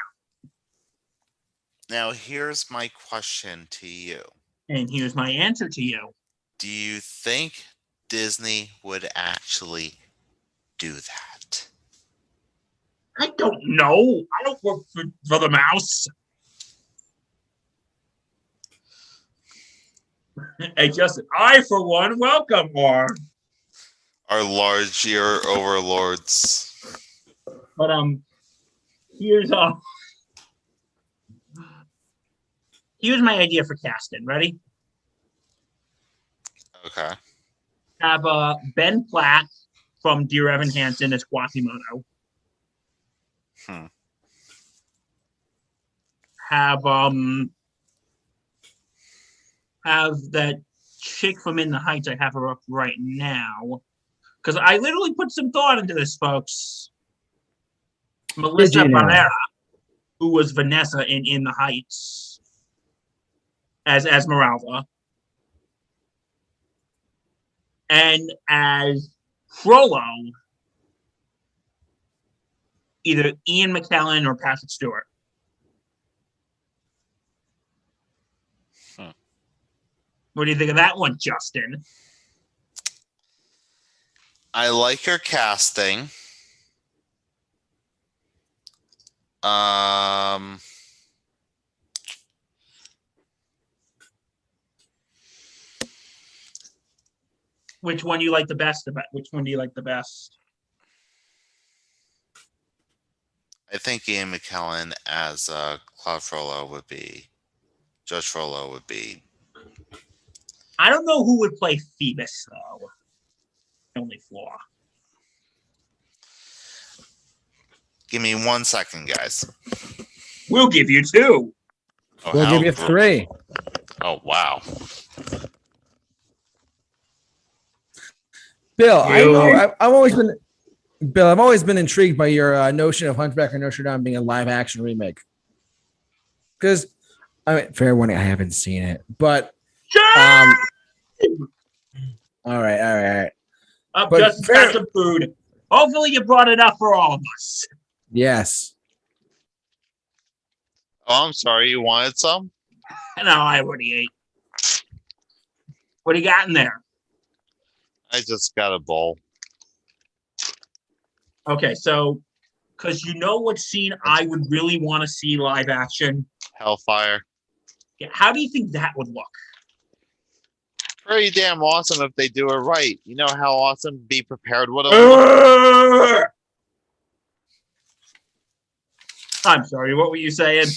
Now, here's my question to you. And here's my answer to you. Do you think Disney would actually do that? I don't know. I don't work for the mouse. Hey, Justin, I, for one, welcome our large ear overlords. But here's my idea for casting. Ready? Okay. Have Ben Platt from Dear Evan Hansen as Quasimodo. Have that chick from In the Heights. I have her up right now because I literally put some thought into this, folks. Melissa Barrera, who was Vanessa in the Heights as Esmeralda, and as Frollo, either Ian McKellen or Patrick Stewart. What do you think of that one, Justin? I like your casting. Which one do you like the best about? Which one do you like the best? I think Ian McKellen as Judge Frollo would be. I don't know who would play Phoebus though. Only flaw. Give me 1 second, guys. We'll give you 2. We'll give you 3. Oh wow. Bill, I know I've always been intrigued by your notion of Hunchback of Notre Dame being a live action remake. Because, I mean, fair warning, I haven't seen it, but all right. But just got some food. Hopefully, you brought it up for all of us. Yes. Oh, I'm sorry. You wanted some? No, I already ate. What do you got in there? I just got a bowl. Okay, so because you know what scene I would really want to see live action? Hellfire. Yeah, how do you think that would look? Pretty damn awesome if they do it right. You know how awesome Be Prepared would have looked? I'm sorry, what were you saying?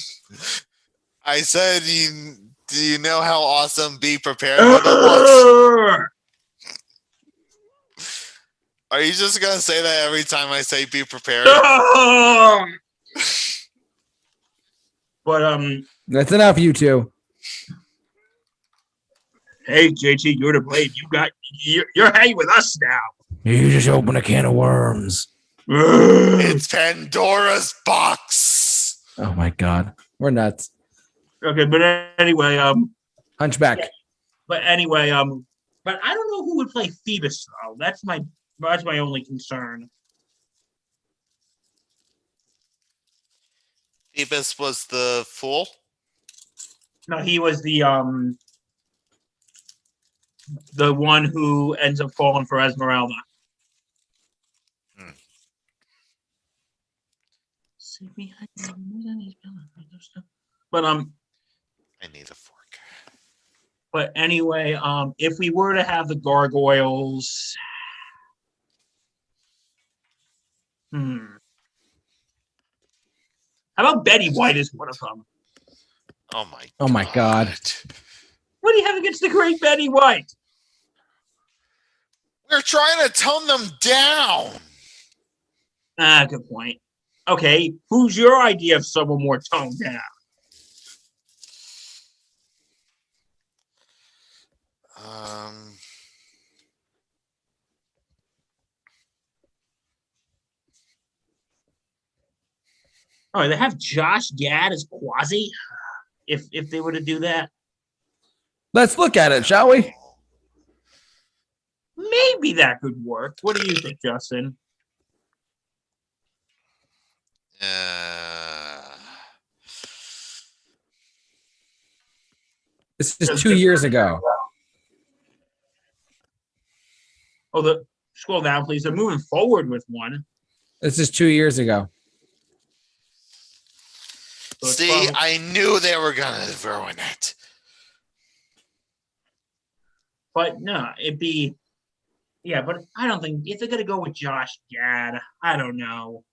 I said, do you know how awesome Be Prepared would have looked? Are you just going to say that every time I say Be Prepared? But That's enough, you two. hey JT, you're to blame. You're hanging with us now. You just open a can of worms. It's Pandora's box. Oh my god, we're nuts. Okay, but anyway, Hunchback. Yeah. But anyway, but I don't know who would play Phoebus though. That's my only concern. Phoebus was the fool? No, he was the one who ends up falling for Esmeralda. But I need a fork. But anyway, if we were to have the gargoyles, how about Betty White as one of them? Oh my god. What do you have against the great Betty White? We're trying to tone them down. Good point. Okay, who's your idea of someone more toned down? Oh, they have Josh Gad as Quasi. If they were to do that, Let's look at it, shall we? maybe that could work. What do you think, Justin? This is 2 years ago. Oh, scroll down, please. They're moving forward with one. This is 2 years ago. So see, I knew they were gonna ruin it. But no, it'd be, yeah. But I don't think if they're gonna go with Josh Gad, I don't know.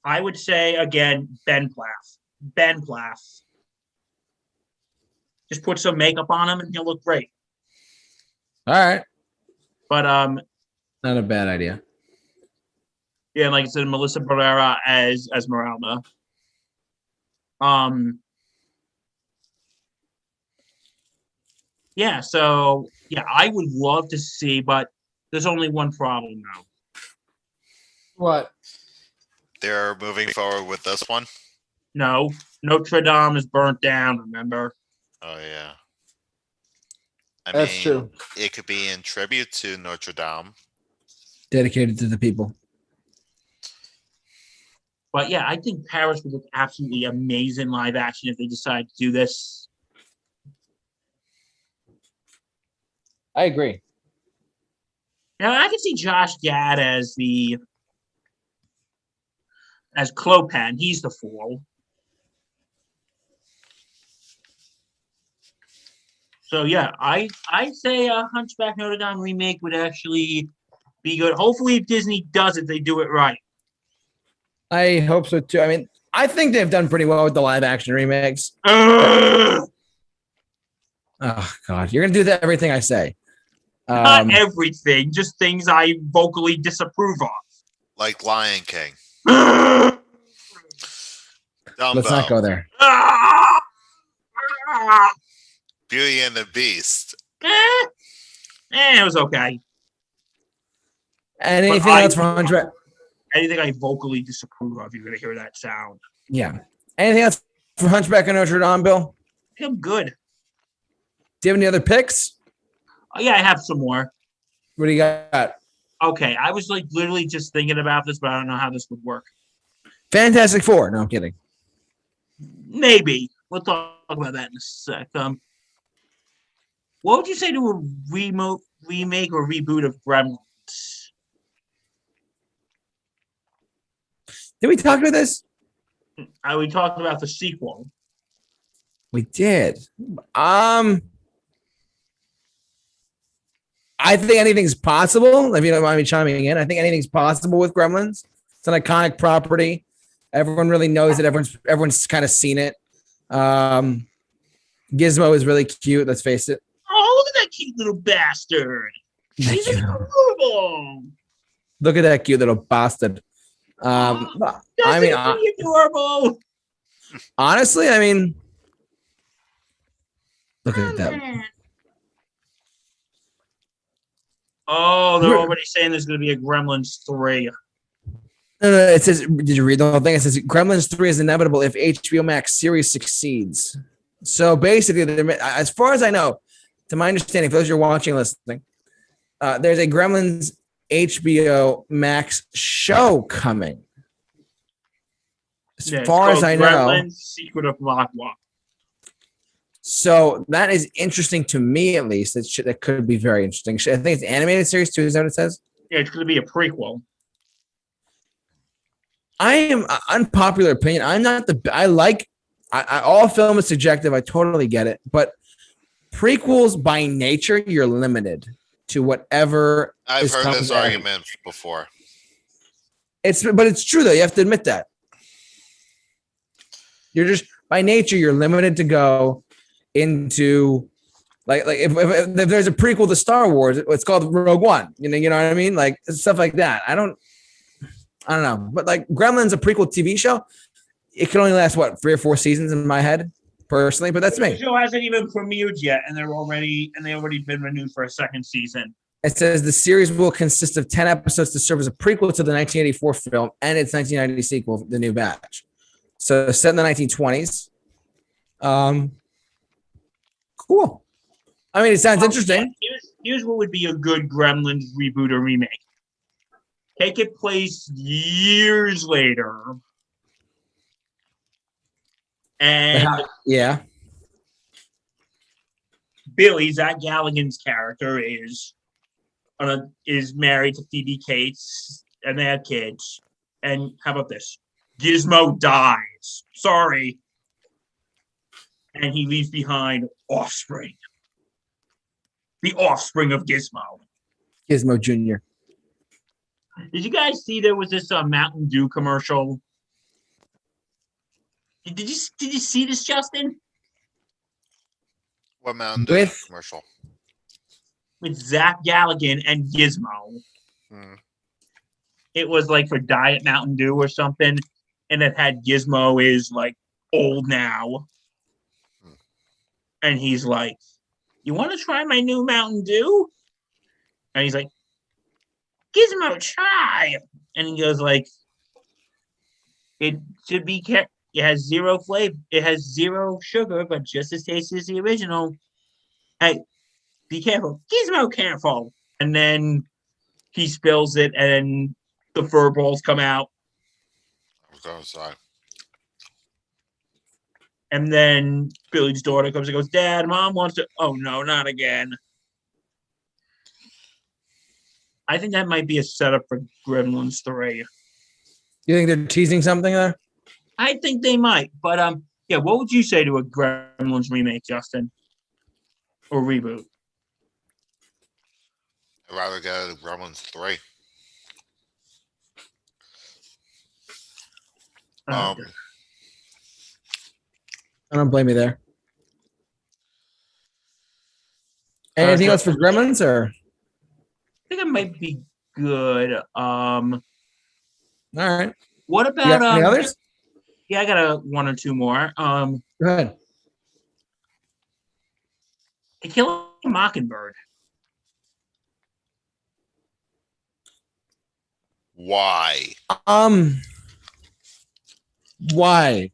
I would say again, Ben Plath. Ben Plath. Just put some makeup on him, and he'll look great. All right. But not a bad idea. Yeah, like I said, Melissa Barrera as Esmeralda. Yeah, so yeah, I would love to see, but there's only one problem now. What? They're moving forward with this one? No, Notre Dame is burnt down, remember? Oh, yeah. That's true. It could be in tribute to Notre Dame. Dedicated to the people. But yeah, I think Paris would look absolutely amazing live action if they decide to do this. I agree. Now I can see Josh Gad as Clopan. He's the fool. So yeah, I say a Hunchback Notre Dame remake would actually be good. Hopefully, if Disney does it, they do it right. I hope so too. I mean, I think they've done pretty well with the live action remakes. Oh God, you're gonna do that everything I say. Not everything, just things I vocally disapprove of. Like Lion King. Let's Dumbo. not go there. Beauty and the Beast. It was okay. Anything else for Hunchback? Anything I vocally disapprove of, you're gonna hear that sound. Yeah. Anything else for Hunchback of Notre Dame, Bill? I'm good. Do you have any other picks? Oh, yeah, I have some more. What do you got? Okay, I was like literally just thinking about this, but I don't know how this would work. Fantastic Four. No, I'm kidding. Maybe we'll talk about that in a sec. What would you say to a remake or reboot of Gremlins? Did we talk about this? We talked about the sequel. We did. I think anything's possible. If you don't mind me chiming in, I think anything's possible with Gremlins. It's an iconic property. Everyone really knows it. Everyone's kind of seen it. Gizmo is really cute. Let's face it. Oh, look at that cute little bastard! He's adorable. Look at that cute little bastard. I mean, adorable. Honestly, I mean, look at that. Oh, they're already saying there's going to be a Gremlins 3. No, it says, did you read the whole thing? It says Gremlins 3 is inevitable if HBO Max series succeeds. So basically, as far as I know, to my understanding, for those you're watching, listening, there's a Gremlins HBO Max show coming. As far as I know. Gremlins Secret of Laqua. So that is interesting to me, at least. That could be very interesting. I think it's animated series too. Is that what it says? Yeah, it's going to be a prequel. I am unpopular opinion. I'm not all film is subjective. I totally get it, but prequels by nature, you're limited to whatever. I've heard this argument before. But it's true though. You have to admit that. You're just by nature, you're limited to go into like if there's a prequel to Star Wars, it's called Rogue One. You know what I mean? Like stuff like that. I don't know, but like Gremlins, a prequel TV show, it can only last 3 or 4 seasons in my head personally, but that's me. The show hasn't even premiered yet, and they already been renewed for a second season. It says the series will consist of 10 episodes to serve as a prequel to the 1984 film and its 1990 sequel, The New Batch. So set in the 1920s. Cool. I mean, it sounds interesting. Here's what would be a good Gremlins reboot or remake. Take it place years later. And yeah. Billy, Zach Galligan's character, is married to Phoebe Cates, and they have kids. And how about this? Gizmo dies. Sorry. And he leaves behind offspring. The offspring of Gizmo. Gizmo Jr. Did you guys see there was this Mountain Dew commercial? Did you see this, Justin? What Mountain Dew commercial? With Zach Galligan and Gizmo. It was like for Diet Mountain Dew or something, and it had Gizmo is like old now. And he's like, "You want to try my new Mountain Dew?" And he's like, "Gizmo, try." And he goes like, "It should be kept. It has zero flavor. It has zero sugar, but just as tasty as the original. Hey, be careful. Gizmo, careful." And then he spills it, and the fur balls come out. I was going to say. And then Billy's daughter comes and goes, "Dad, Mom wants to." Oh, no, not again. I think that might be a setup for Gremlins 3. You think they're teasing something there? I think they might. But, yeah, what would you say to a Gremlins remake, Justin? Or reboot? I'd rather go to Gremlins 3. I don't blame you there. Anything else for Gremlins, or? I think it might be good. All right. What about any others? Yeah, I got one or two more. Go ahead. To Kill a Mockingbird. Why? Why?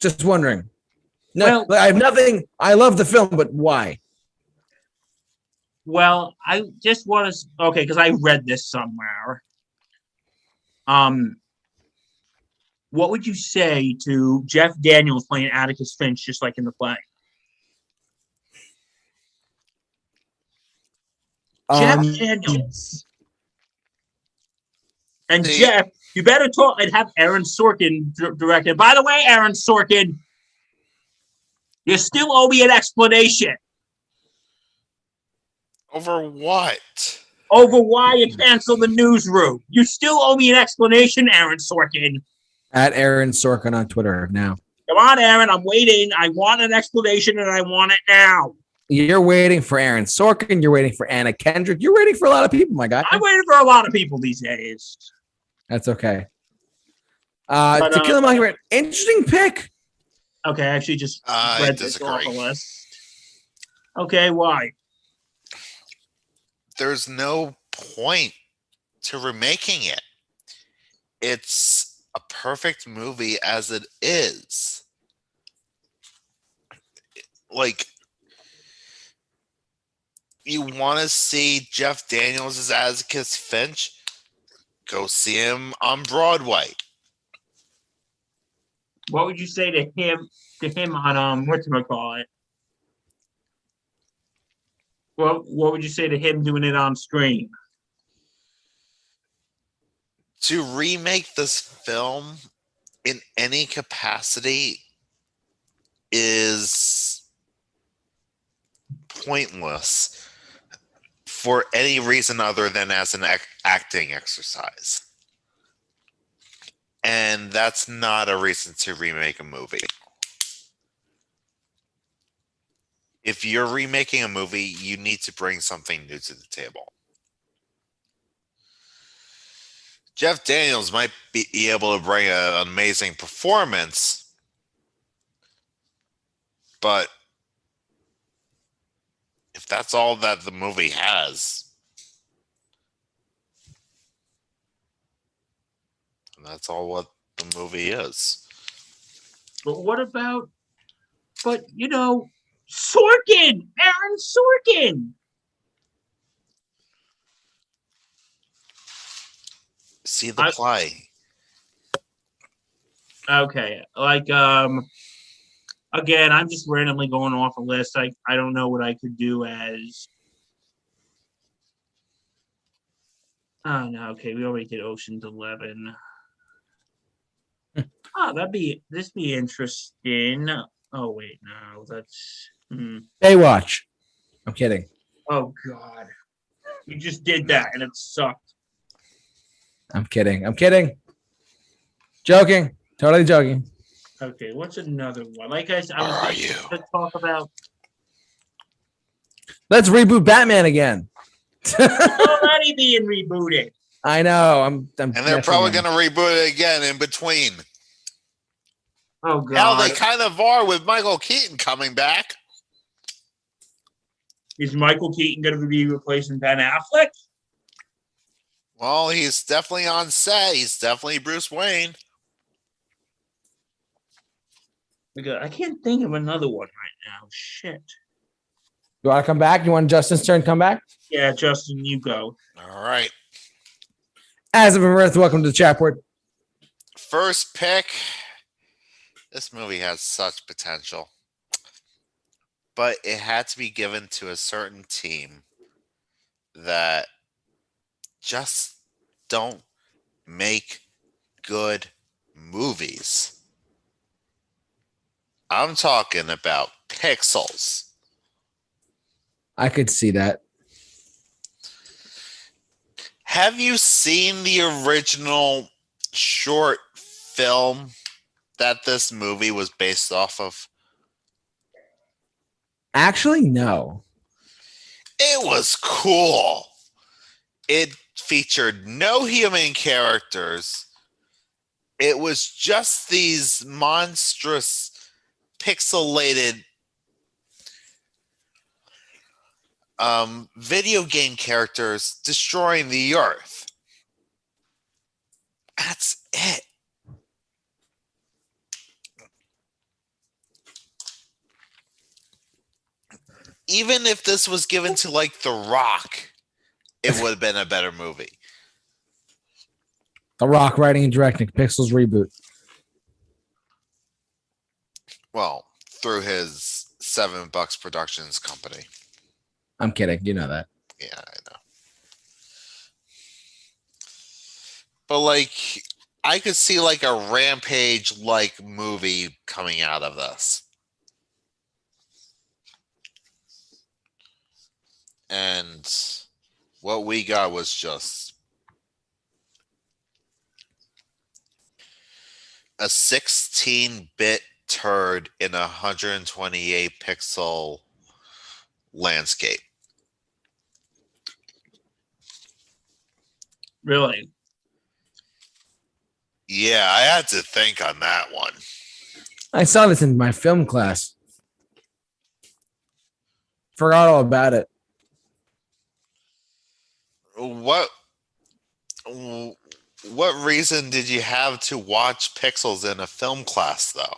Just wondering. No, I have nothing. I love the film, but why? Well, I just want to. Okay, because I read this somewhere. What would you say to Jeff Daniels playing Atticus Finch, just like in the play? Jeff Um, Daniels. And See- Jeff, you better talk and have Aaron Sorkin direct it. By the way, Aaron Sorkin, you still owe me an explanation Over what? over why you canceled the newsroom. You still owe me an explanation, Aaron Sorkin. at Aaron Sorkin on Twitter now. Come on, Aaron. I'm waiting. I want an explanation and I want it now. You're waiting for Aaron Sorkin. You're waiting for Anna Kendrick. You're waiting for a lot of people, my guy. I'm waiting for a lot of people these days. That's okay. But, To Kill a Mockingbird, interesting pick. Okay, I actually just I read this off the disagree. list. Okay, why? There's no point to remaking it. It's a perfect movie as it is. Like, you want to see Jeff Daniels as Atticus Finch? Go see him on Broadway. What would you say to him on whatchamacallit? What would you say to him doing it on screen? To remake this film in any capacity is pointless for any reason other than as an acting exercise. And that's not a reason to remake a movie. If you're remaking a movie, you need to bring something new to the table. Jeff Daniels might be able to bring an amazing performance, but if that's all that the movie has, that's all what the movie is. But what about? But Sorkin, Aaron Sorkin. See the play. Okay, like again, I'm just randomly going off a list. I don't know what I could do as. Oh no, okay, we already did Ocean's 11. Oh, this be interesting. Oh wait, no, that's. Baywatch. I'm kidding. Oh God, you just did that and it sucked. I'm kidding. I'm kidding. Joking. Totally joking. Okay, what's another one? Like I was Are thinking you? to talk about. Let's reboot Batman again. It's already being rebooted. I know. I'm And they're probably going to reboot it again in between. Oh God! Hell, they kind of are with Michael Keaton coming back. Is Michael Keaton going to be replacing Ben Affleck? Well, he's definitely on set. He's definitely Bruce Wayne. I can't think of another one right now. Shit. You want to come back? You want Justin's turn to come back? Yeah, Justin, you go. All right. As of Earth, welcome to the chat board. First pick. This movie has such potential. But it had to be given to a certain team that just don't make good movies. I'm talking about Pixels. I could see that. Have you seen the original short film that this movie was based off of? Actually, no. It was cool. It featured no human characters. It was just these monstrous pixelated video game characters destroying the earth. That's it. Even if this was given to like The Rock, it would have been a better movie. The Rock writing and directing Pixels reboot. Well, through his $7 Productions company. I'm kidding. You know that. Yeah, I know. But like, I could see like a Rampage like movie coming out of this. And what we got was just a 16-bit turd in a 128 pixel landscape. Really? Yeah, I had to think on that one. I saw this in my film class. Forgot all about it. What reason did you have to watch Pixels in a film class, though?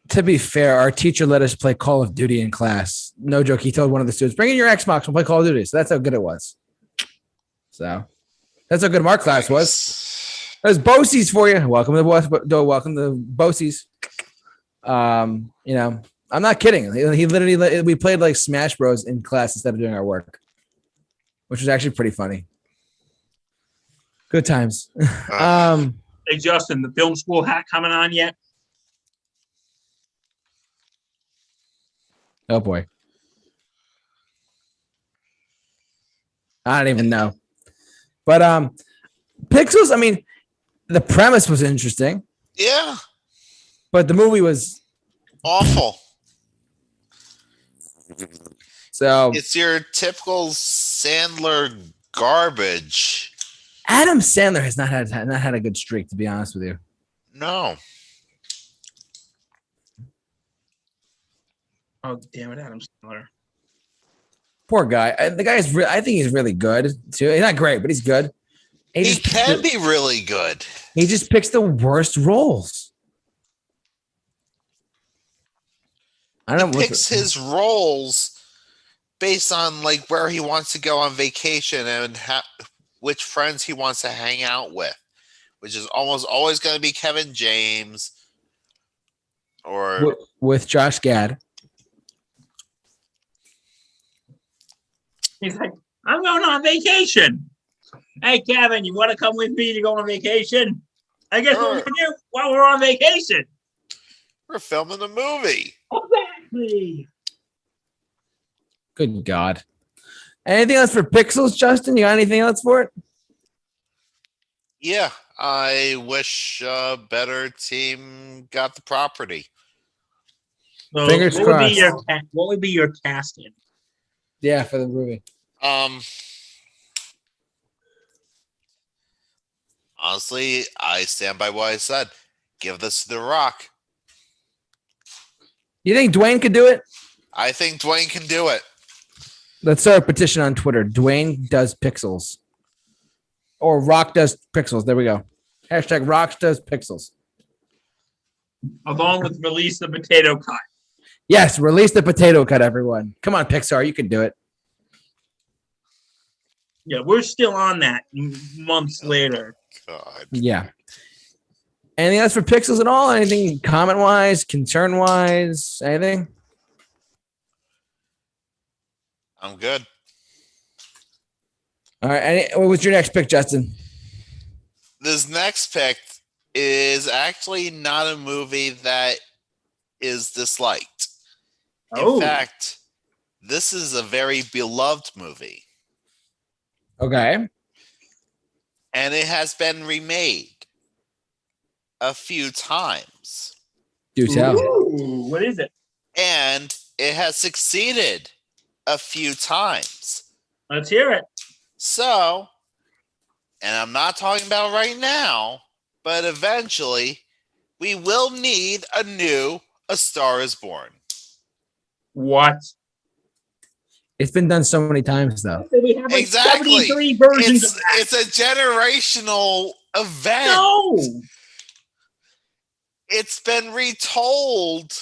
To be fair, our teacher let us play Call of Duty in class. No joke. He told one of the students, "Bring in your Xbox. We'll play Call of Duty." So that's how good it was. So that's how good our class was. There's BOCES for you. Welcome to BOCES. You know, I'm not kidding. He literally we played like Smash Bros in class instead of doing our work, which was actually pretty funny. Good times. Hey, Justin, the film school hat coming on yet? Oh boy. I don't even know. But Pixels, I mean, the premise was interesting, Yeah, but the movie was awful. so It's your typical Sandler garbage. Adam Sandler has not had a good streak, to be honest with you. No. Oh, damn it, Adam Sandler. Poor guy. The guy is I think he's really good too. He's not great, but he's good. He can be really good. He just picks the worst roles. I don't know. He picks his roles based on like where he wants to go on vacation and which friends he wants to hang out with, which is almost always going to be Kevin James or with Josh Gad. He's like, I'm going on vacation. Hey, Kevin, you want to come with me to go on vacation? I guess what we're going to do while we're on vacation. we're filming a movie. Exactly. Good God. Anything else for Pixels, Justin? You got anything else for it? Yeah, I wish a better team got the property. So Fingers crossed. What would be your casting? Yeah, for the movie. Honestly, I stand by what I said. Give this to The Rock. You think Dwayne could do it? I think Dwayne can do it. Let's start a petition on Twitter. Dwayne does Pixels. Or Rock does Pixels. There we go. Hashtag Rock does Pixels. Along with release the potato cut. Yes, release the potato cut, everyone. Come on, Pixar. You can do it. Yeah, we're still on that months later. God. Yeah. Anything else for Pixels at all? Anything comment-wise, concern-wise, anything? I'm good. All right. What was your next pick, Justin? This next pick is actually not a movie that is disliked. In fact, this is a very beloved movie. Okay. And it has been remade a few times. Do tell. Ooh, what is it? And it has succeeded a few times. Let's hear it. So, and I'm not talking about right now, but eventually we will need A Star is Born. What? It's been done so many times, though. We have like Exactly. 73 versions of that. It's a generational event. No. It's been retold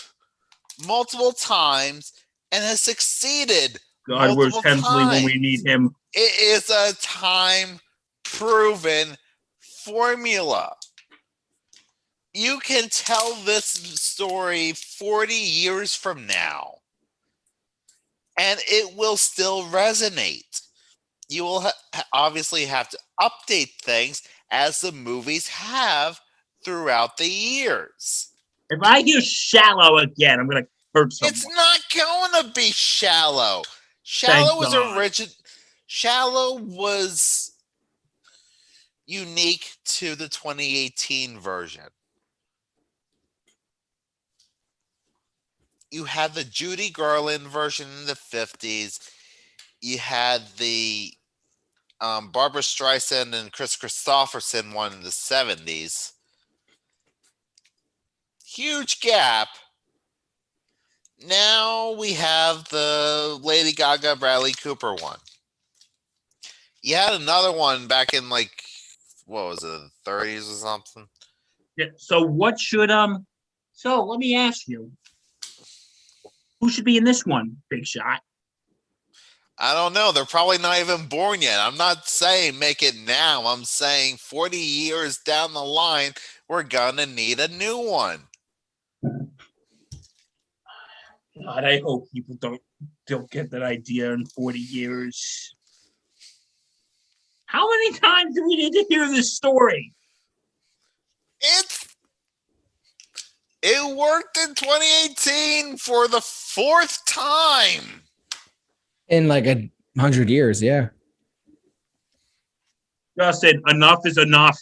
multiple times and has succeeded. God, where's multiple Hemsley when we times. need him? It is a time-proven formula. You can tell this story 40 years from now, and it will still resonate. you will obviously have to update things as the movies have throughout the years. If I hear shallow again, I'm gonna hurt someone. It's not going to be shallow. Thank God. Shallow was unique to the 2018 version. You had the Judy Garland version in the 50s. You had the Barbara Streisand and Chris Christopherson one in the 70s. Huge gap. Now we have the Lady Gaga, Bradley Cooper one. You had another one back in what was it, the 30s or something? Yeah, so what should so let me ask you. Who should be in this one, Big Shot? I don't know. They're probably not even born yet. I'm not saying make it now. I'm saying 40 years down the line, we're gonna need a new one. God, I hope people don't get that idea in 40 years. How many times do we need to hear this story? It worked in 2018 for the 4th time. In 100 years, yeah. Justin, enough is enough.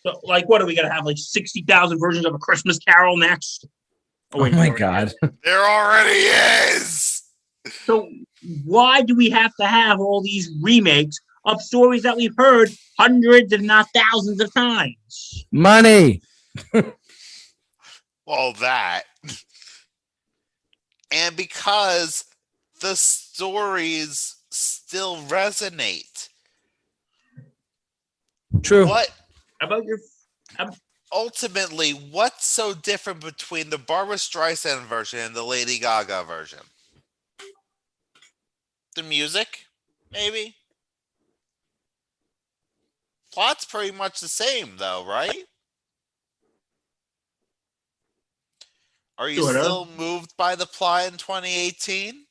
So, what are we gonna have? 60,000 versions of A Christmas Carol next? Oh my God. There already is. So why do we have to have all these remakes of stories that we've heard hundreds, if not thousands of times? Money. Well, that. And because the stories still resonate. True. What about your ultimately, what's so different between the Barbara Streisand version and the Lady Gaga version? The music, maybe? Plot's pretty much the same, though, right? Are you still moved by the plot in 2018?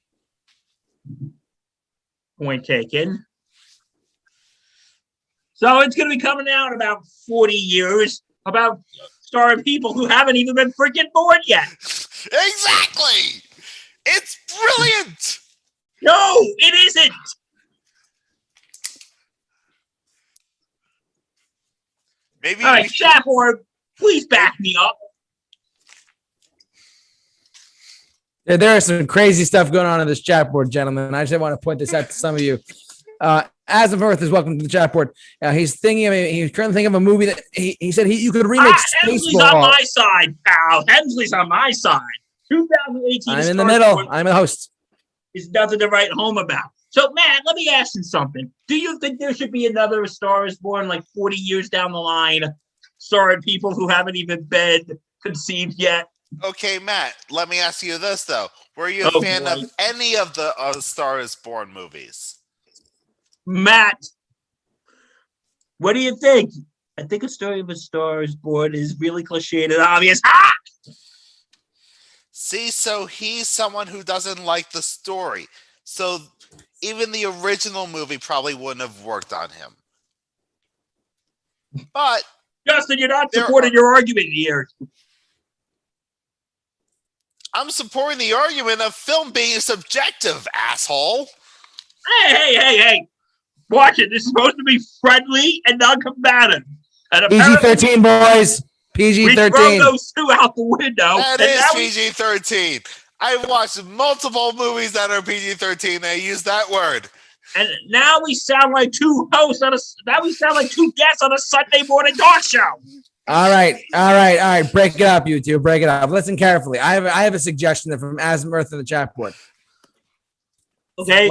Point taken. So it's going to be coming out in about 40 years about starring people who haven't even been freaking born yet. Exactly! It's brilliant! No, it isn't! Maybe. All right, Shapor, please back me up. Yeah, there is some crazy stuff going on in this chat board, gentlemen. I just want to point this out to some of you. As of Earth is welcome to the chat board. He's currently thinking of a movie that he said you could remake. Hemsley's on my side, pal. Hemsley's on my side. 2018. I'm in the middle. I'm the host. It's nothing to write home about. So, Matt, let me ask you something. Do you think there should be another Star is Born 40 years down the line, starring people who haven't even been conceived yet? Okay, Matt, let me ask you this, though. Were you a fan of any of the Star is Born movies? Matt, what do you think? I think A Story of a Star is Born is really cliched and obvious. Ah! See, so he's someone who doesn't like the story. So even the original movie probably wouldn't have worked on him. But Justin, you're not supporting your argument here. I'm supporting the argument of film being subjective, asshole. Hey. Watch it. This is supposed to be friendly and non-combative. PG-13, boys. PG-13. We throw those two out the window. That is PG-13. I've watched multiple movies that are PG-13. They use that word. And now we sound like two hosts now we sound like two guests on a Sunday morning talk show. All right. Break it up, you two. Break it up. Listen carefully. I have a suggestion from Azimuth in the chat board. Okay.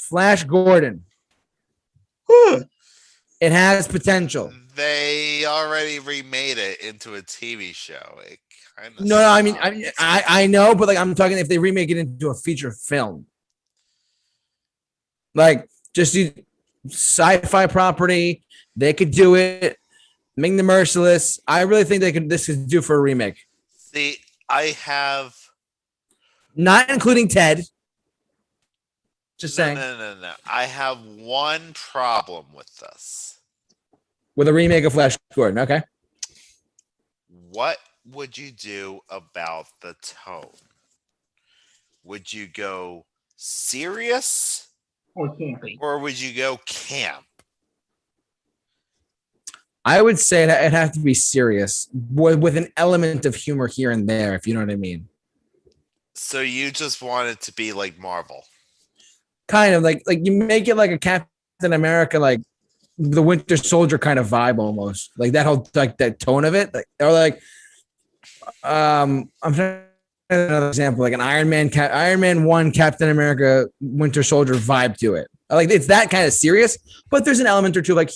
Flash Gordon. It has potential. They already remade it into a TV show. It kind of no. I know, but I'm talking if they remake it into a feature film, just use sci-fi property. They could do it. Ming the Merciless. I really think this could do for a remake. See, I have not including Ted. Just saying. No. I have one problem with this. With a remake of Flash Gordon. Okay. What would you do about the tone? Would you go serious Or campy? or would you go camp? I would say that it'd have to be serious with an element of humor here and there, if you know what I mean. So you just want it to be like Marvel. Kind of like you make it like a Captain America, like the Winter Soldier kind of vibe almost. Like that whole like that tone of it. Like or like I'm trying to another example, like an Iron Man 1 Captain America Winter Soldier vibe to it. Like it's that kind of serious, but there's an element or two like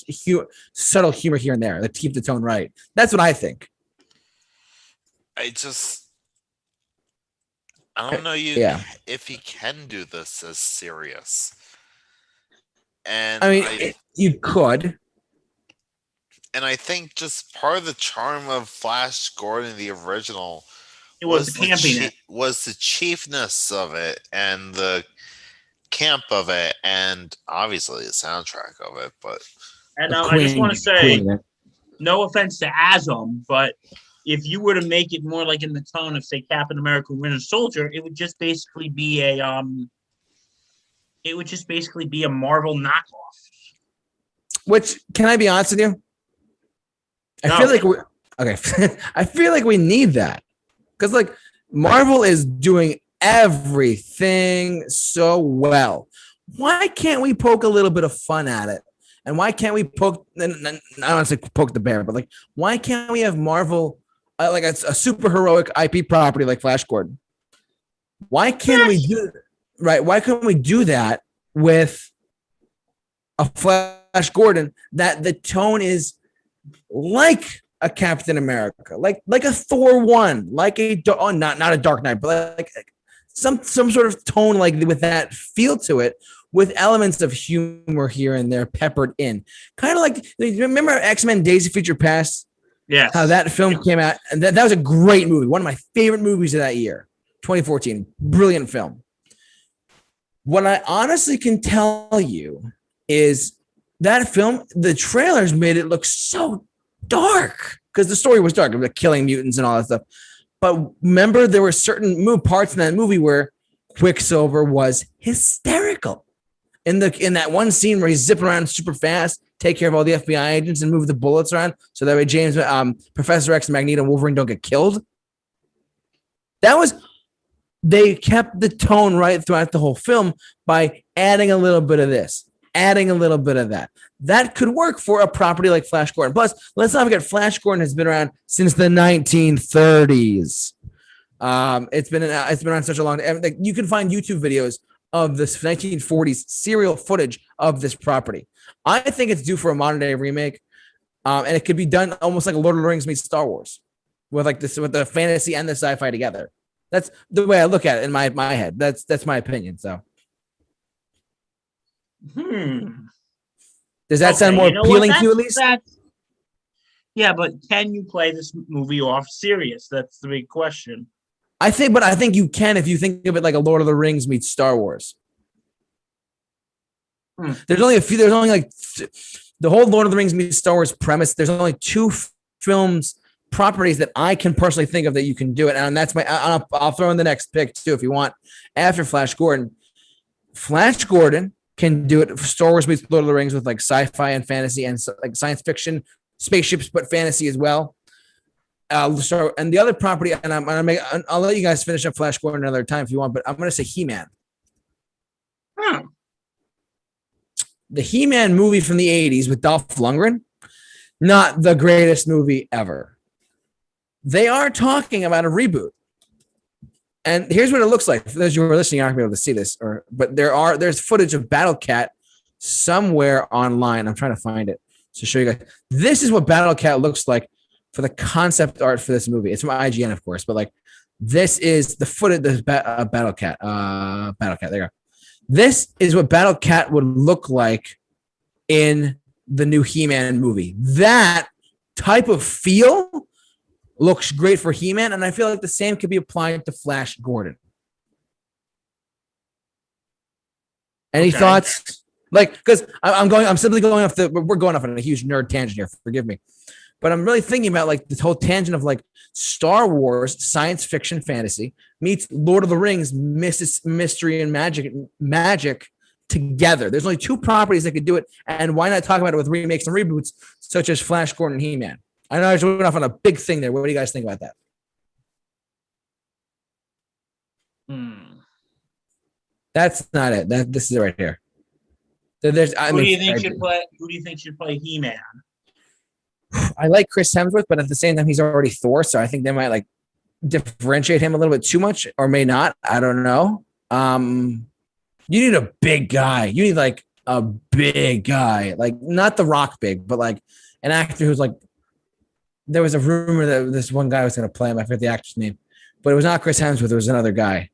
subtle humor here and there that keep the tone right. That's what I think. I don't know if he can do this as serious. And I mean, you could. And I think just part of the charm of Flash Gordon, the original, was the campiness. Was the chiefness of it and the camp of it, and obviously the soundtrack of it. But and I just want to say, no offense to Azum, but if you were to make it more like in the tone of, say, Captain America: Winter Soldier, it would just basically be a Marvel knockoff. Which, can I be honest with you? No. I feel like I feel like we need that because like Marvel is doing everything so well. Why can't we poke a little bit of fun at it? And why can't we poke? I don't want to say poke the bear, but like, why can't we have Marvel like a super heroic IP property like Flash Gordon? Why can't we do right? Why couldn't we do that with a Flash Gordon that the tone is like a Captain America, like a Thor 1, like not a Dark Knight, but like some sort of tone like with that feel to it, with elements of humor here and there peppered in. Kind of like, remember X-Men Days of Future Past? Yeah. How that film came out, and that was a great movie. One of my favorite movies of that year, 2014. Brilliant film. What I honestly can tell you is that film, the trailers made it look so dark because the story was dark, like killing mutants and all that stuff. But remember, there were certain parts in that movie where Quicksilver was hysterical. In that one scene where he's zipping around super fast, take care of all the FBI agents and move the bullets around so that way James, Professor X, Magneto, and Wolverine don't get killed. They kept the tone right throughout the whole film by adding a little bit of this, adding a little bit of that. That could work for a property like Flash Gordon. Plus, let's not forget, Flash Gordon has been around since the 1930s. It's been around such a long time. Like, you can find YouTube videos of this 1940s serial footage of this property. I think it's due for a modern day remake, and it could be done almost like a Lord of the Rings meets Star Wars, with like this, with the fantasy and the sci-fi together. That's the way I look at it in my head. That's my opinion. So, does that sound more appealing to you, at least? Yeah, but can you play this movie off serious? That's the big question. I think you can if you think of it like a Lord of the Rings meets Star Wars. There's only a few. There's only like the whole Lord of the Rings meets Star Wars premise. There's only 2 films properties that I can personally think of that you can do it, and that's I'll throw in the next pick too if you want. After Flash Gordon can do it. Star Wars meets Lord of the Rings with like sci-fi and fantasy and like science fiction, spaceships, but fantasy as well. And the other property, and I'll let you guys finish up Flash Gordon another time if you want, but I'm going to say He-Man. The He-Man movie from the 80s with Dolph Lundgren, not the greatest movie ever. They are talking about a reboot. And here's what it looks like. For those of you who are listening, you're not going to be able to see this, but there's footage of Battle Cat somewhere online. I'm trying to find it to show you guys. This is what Battle Cat looks like for the concept art for this movie. It's from IGN, of course, but like this is the footage of Battle Cat. Battle Cat. There you go. This is what Battle Cat would look like in the new He-Man movie. That type of feel looks great for He-Man, and I feel like the same could be applied to Flash Gordon. Any Okay. thoughts? Like, because I'm simply going off we're going off on a huge nerd tangent here. Forgive me, but I'm really thinking about like this whole tangent of like Star Wars science fiction fantasy meets Lord of the Rings mystery and magic together. There's only two properties that could do it, and why not talk about it with remakes and reboots such as Flash Gordon and He-Man? I know I just went off on a big thing there. What do you guys think about that? That's not it. This is it right here. Who do you think should play He-Man? I like Chris Hemsworth, but at the same time, he's already Thor, so I think they might like differentiate him a little bit too much, or may not. I don't know. You need a big guy. You need like a big guy, like not The Rock big, but like an actor who's like. There was a rumor that this one guy was going to play him. I forget the actor's name, but it was not Chris Hemsworth. It was another guy.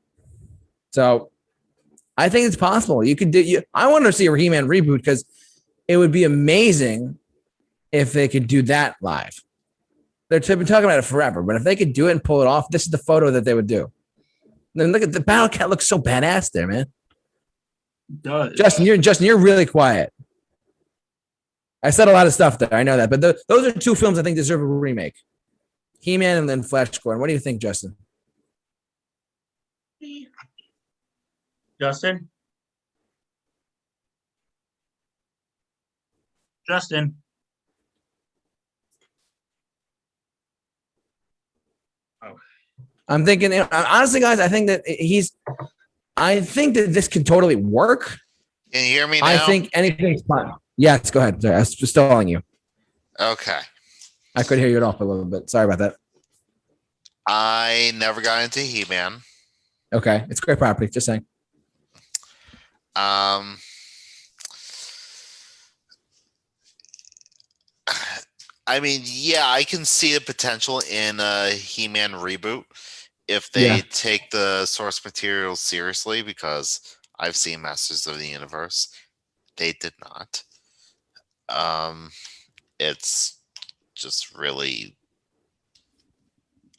So I think it's possible. You could do. I want to see a He-Man reboot because it would be amazing if they could do that live. They've been talking about it forever, but if they could do it and pull it off, this is the photo that they would do. Then look at the Battle Cat. Looks so badass there, man. It does. Justin, you're really quiet. I said a lot of stuff there. I know that, but those are two films I think deserve a remake. He-Man and then Flash Gordon. What do you think, Justin? Justin? Oh. I'm thinking, honestly, guys, I think that this can totally work. Can you hear me now? I think anything's fine. Yes, go ahead. Sorry, I was just stalling you. Okay. I couldn't hear you at all for a little bit. Sorry about that. I never got into He-Man. Okay, it's great property. Just saying. I mean, yeah, I can see the potential in a He-Man reboot if they take the source material seriously, because I've seen Masters of the Universe. They did not. It's just really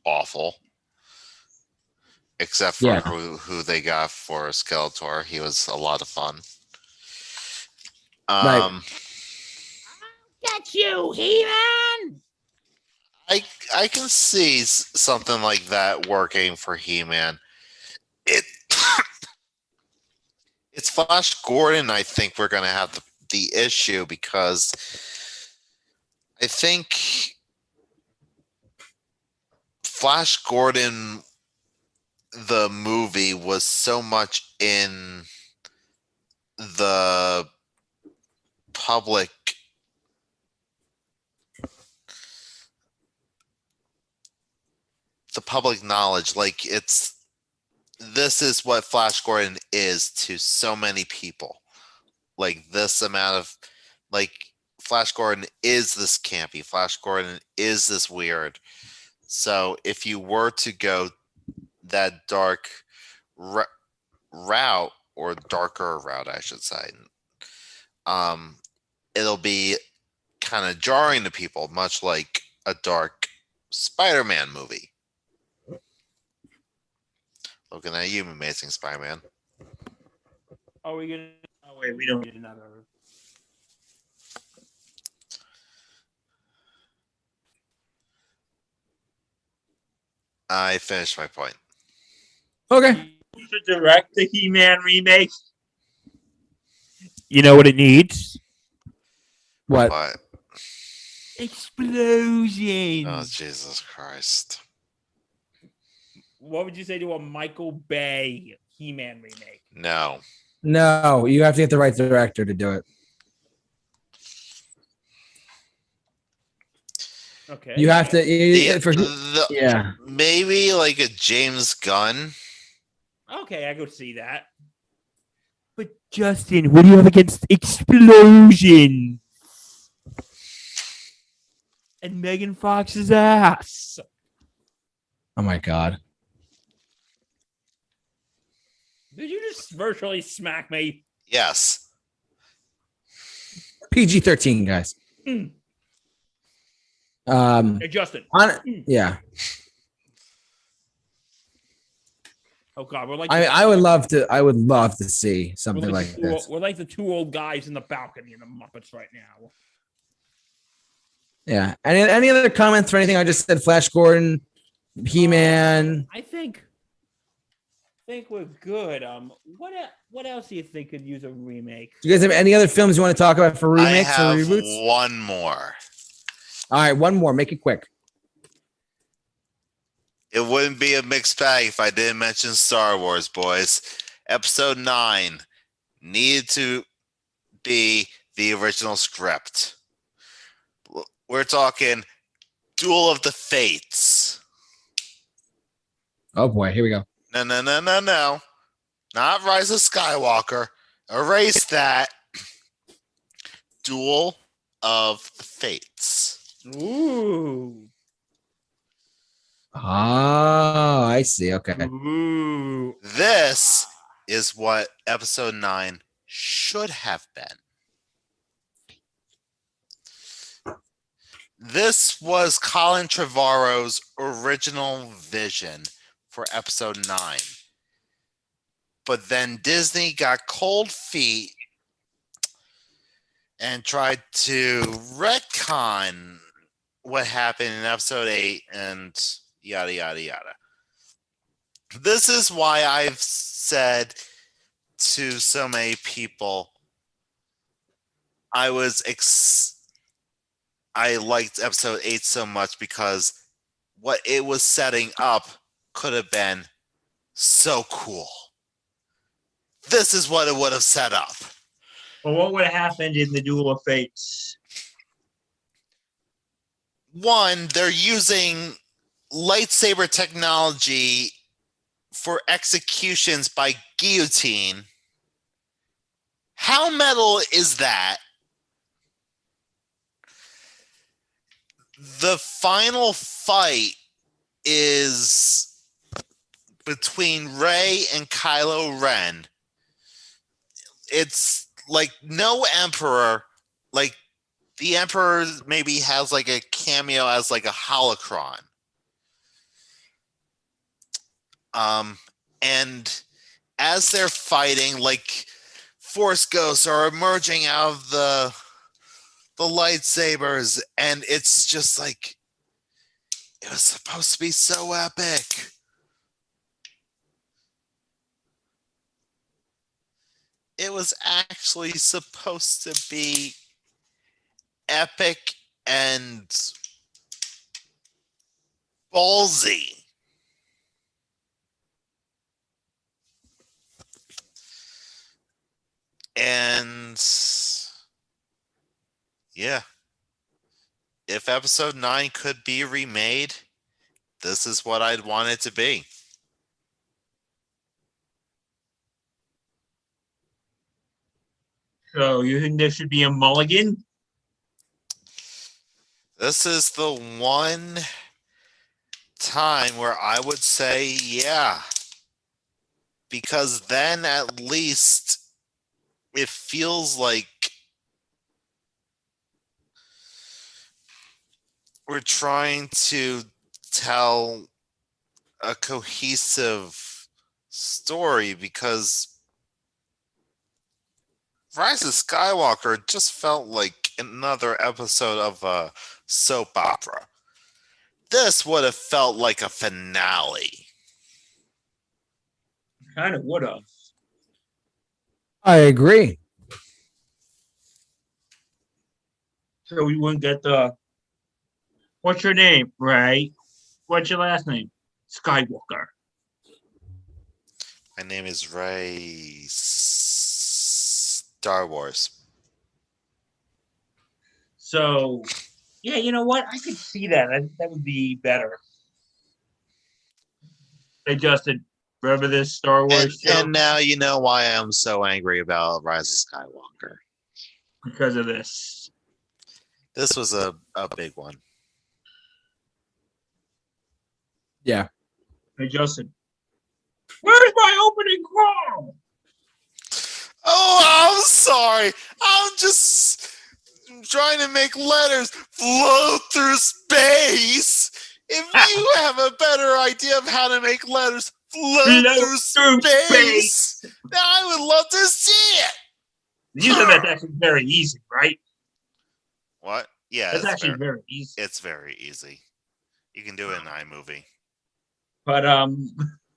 awful. Except for who they got for Skeletor. He was a lot of fun. Right. That's you, He-Man! I can see something like that working for He-Man. It's Flash Gordon. I think we're going to have the issue, because I think Flash Gordon, the movie, was so much in the public knowledge. Like, this is what Flash Gordon is to so many people. Like, this amount of, like, Flash Gordon is this campy. Flash Gordon is this weird. So if you were to go that dark route, or darker route, I should say, it'll be kind of jarring to people, much like a dark Spider-Man movie. Looking at you, Amazing Spider-Man. Are we gonna? Oh wait, we don't need another. I finished my point. Okay. You should direct the He-Man remake. You know what it needs? What? But, Explosion. oh, Jesus Christ. What would you say to a Michael Bay He-Man remake? No. No, you have to get the right director to do it. Okay. You have to. Maybe like a James Gunn. Okay, I could see that. But Justin, what do you have against explosion? And Megan Fox's ass. Oh my God. Did you just virtually smack me? Yes. PG-13, guys. Mm. Hey, Justin. Yeah. Oh God, we're like I would love to. I would love to see something like this. We're like the two old guys in the balcony in the Muppets right now. Yeah. Any other comments or anything? I just said Flash Gordon, He-Man. I think we're good. What else do you think could use a remake? Do you guys have any other films you want to talk about for remakes I or have reboots? one more. All right, one more. Make it quick. It wouldn't be a mixed bag if I didn't mention Star Wars, boys. Episode 9 needed to be the original script. We're talking Duel of the Fates. Oh boy, here we go. No. Not Rise of Skywalker. Erase that. Duel of the Fates. Ooh. Oh, I see. Okay. Ooh. This is what episode 9 should have been. This was Colin Trevorrow's original vision for episode 9. But then Disney got cold feet and tried to retcon what happened in episode 8 and yada, yada, yada. This is why I've said to so many people, I liked episode 8 so much because what it was setting up could have been so cool. This is what it would have set up. Well, what would have happened in the Duel of Fates? One, they're using lightsaber technology for executions by guillotine. How metal is that? The final fight is between Rey and Kylo Ren. It's like no Emperor. Like the Emperor maybe has like a cameo as like a holocron. And as they're fighting, like Force ghosts are emerging out of the lightsabers, and it's just like it was supposed to be so epic. It was actually supposed to be epic and ballsy. And yeah, if episode 9 could be remade, this is what I'd want it to be. So you think there should be a mulligan? This is the one time where I would say, yeah. Because then at least it feels like we're trying to tell a cohesive story, because Rise of Skywalker just felt like another episode of a soap opera. This would have felt like a finale. Kind of would have. I agree. So we wouldn't get the. What's your name, Ray? What's your last name? Skywalker. My name is Ray Star Wars. So, yeah, you know what? I could see that. That would be better. Hey, Justin, remember this Star Wars show? And now you know why I'm so angry about Rise of Skywalker. Because of this. This was a big one. Yeah. Hey, Justin. Where's my opening call? Oh, I'm sorry. I'm just trying to make letters flow through space. If you have a better idea of how to make letters Float through space. I would love to see it. You said that's actually very easy, right? What? Yeah, That's actually very easy. it's very easy. You can do it in iMovie. But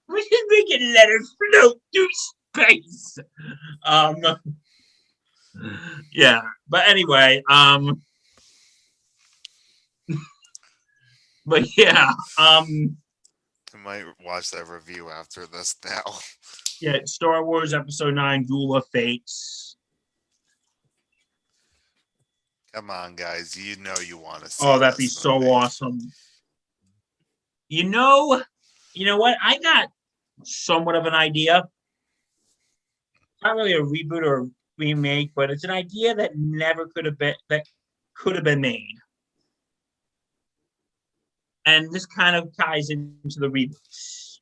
we should make it let her float through space. Yeah. But anyway, but yeah, I might watch that review after this now. yeah, Star Wars Episode 9, Duel of Fates. Come on, guys. You know you want to see. Oh, that'd be this so movie. awesome. You know what? I got somewhat of an idea. Not really a reboot or a remake, but it's an idea that could have been made. And this kind of ties into the reboots.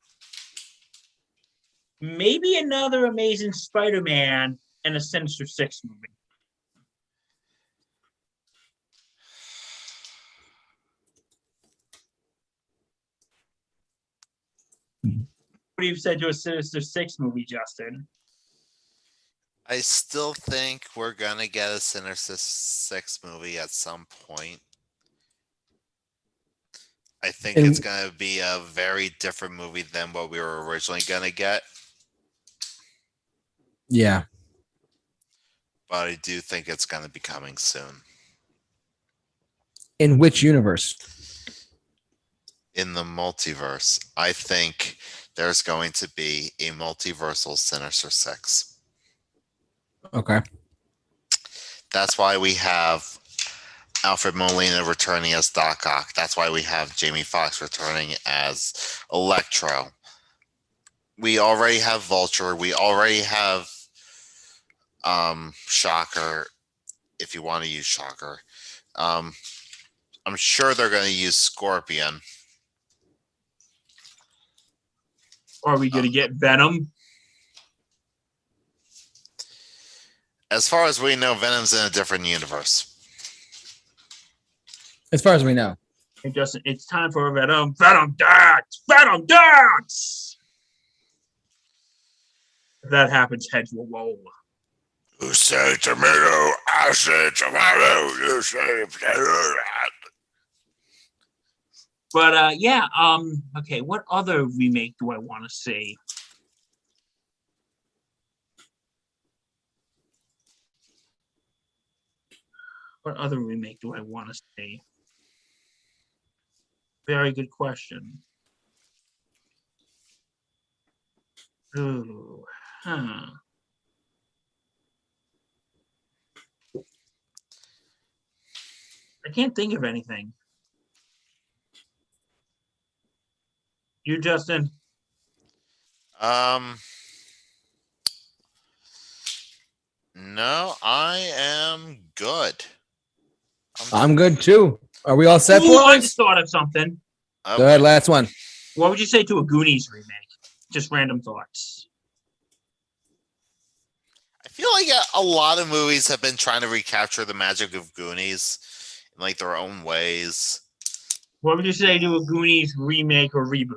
Maybe another Amazing Spider-Man and a Sinister Six movie. What do you say to a Sinister Six movie, Justin? I still think we're gonna get a Sinister Six movie at some point. I think it's gonna be a very different movie than what we were originally gonna get. Yeah. But I do think it's gonna be coming soon. In which universe? In the multiverse, I think there's going to be a multiversal Sinister Six. Okay. That's why we have Alfred Molina returning as Doc Ock. That's why we have Jamie Foxx returning as Electro. We already have Vulture. We already have Shocker, if you want to use Shocker. I'm sure they're going to use Scorpion. Are we going to get Venom? As far as we know, Venom's in a different universe. As far as we know. It's time for Venom. Venom dance! Venom dance! If that happens, heads will roll. You say tomato, I say tomato, you say potato. But yeah, okay, what other remake do I want to see? What other remake do I want to see? Very good question. Ooh, huh. I can't think of anything. You, Justin? No, I am good. I'm good too. Are we all set, Ooh, I boys? just thought of something. Go ahead, last one. What would you say to a Goonies remake? Just random thoughts. I feel like a lot of movies have been trying to recapture the magic of Goonies in like their own ways. What would you say to a Goonies remake or reboot?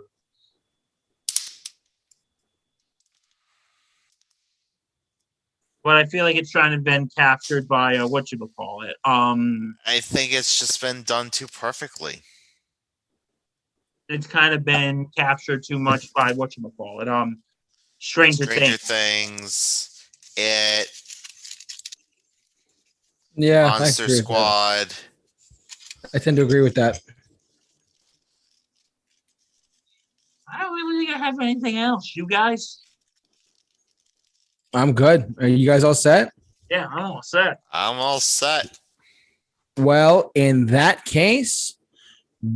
But I feel like it's trying to been captured by whatchamacallit. I think it's just been done too perfectly. It's kind of been captured too much by whatchamacallit. Stranger Things, It, Yeah, Monster Squad. I tend to agree with that. I don't really think I have anything else. You guys? I'm good. Are you guys all set? Yeah, I'm all set. I'm all set. Well, in that case,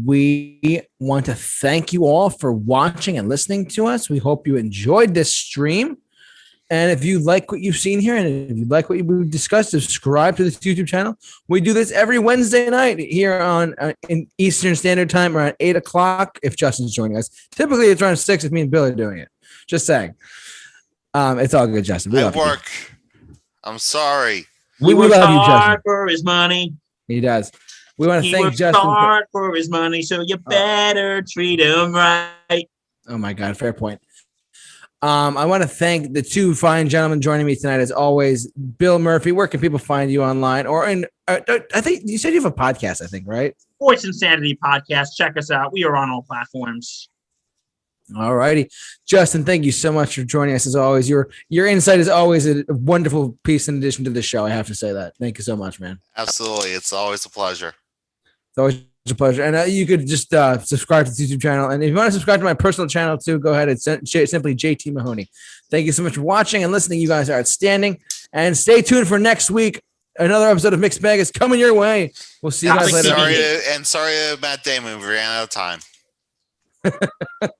we want to thank you all for watching and listening to us. We hope you enjoyed this stream. And if you like what you've seen here and if you like what we discussed, subscribe to this YouTube channel. We do this every Wednesday night here on in Eastern Standard Time around 8 o'clock if Justin's joining us. Typically, it's around 6 if me and Bill are doing it. Just saying. It's all good, Justin. I work. I'm sorry. We love you, Justin. For his money. He does. We want to thank works Justin. hard for his money, so you better treat him right. Oh my God, fair point. I want to thank the two fine gentlemen joining me tonight, as always. Bill Murphy, where can people find you online? Or in, I think you said you have a podcast, I think, right? Voice Insanity Podcast. Check us out. We are on all platforms. All righty. Justin, thank you so much for joining us, as always. Your insight is always a wonderful piece in addition to the show. I have to say that. Thank you so much, man. Absolutely. It's always a pleasure. It's always a pleasure. And you could just subscribe to the YouTube channel. And if you want to subscribe to my personal channel too, go ahead. It's simply JT Mahoney. Thank you so much for watching and listening. You guys are outstanding. And stay tuned for next week. Another episode of Mixed Bag is coming your way. We'll see you guys later. Sorry to Matt Damon. We ran out of time.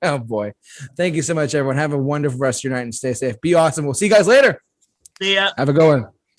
Oh, boy. Thank you so much, everyone. Have a wonderful rest of your night and stay safe. Be awesome. We'll see you guys later. See ya. Have a good one.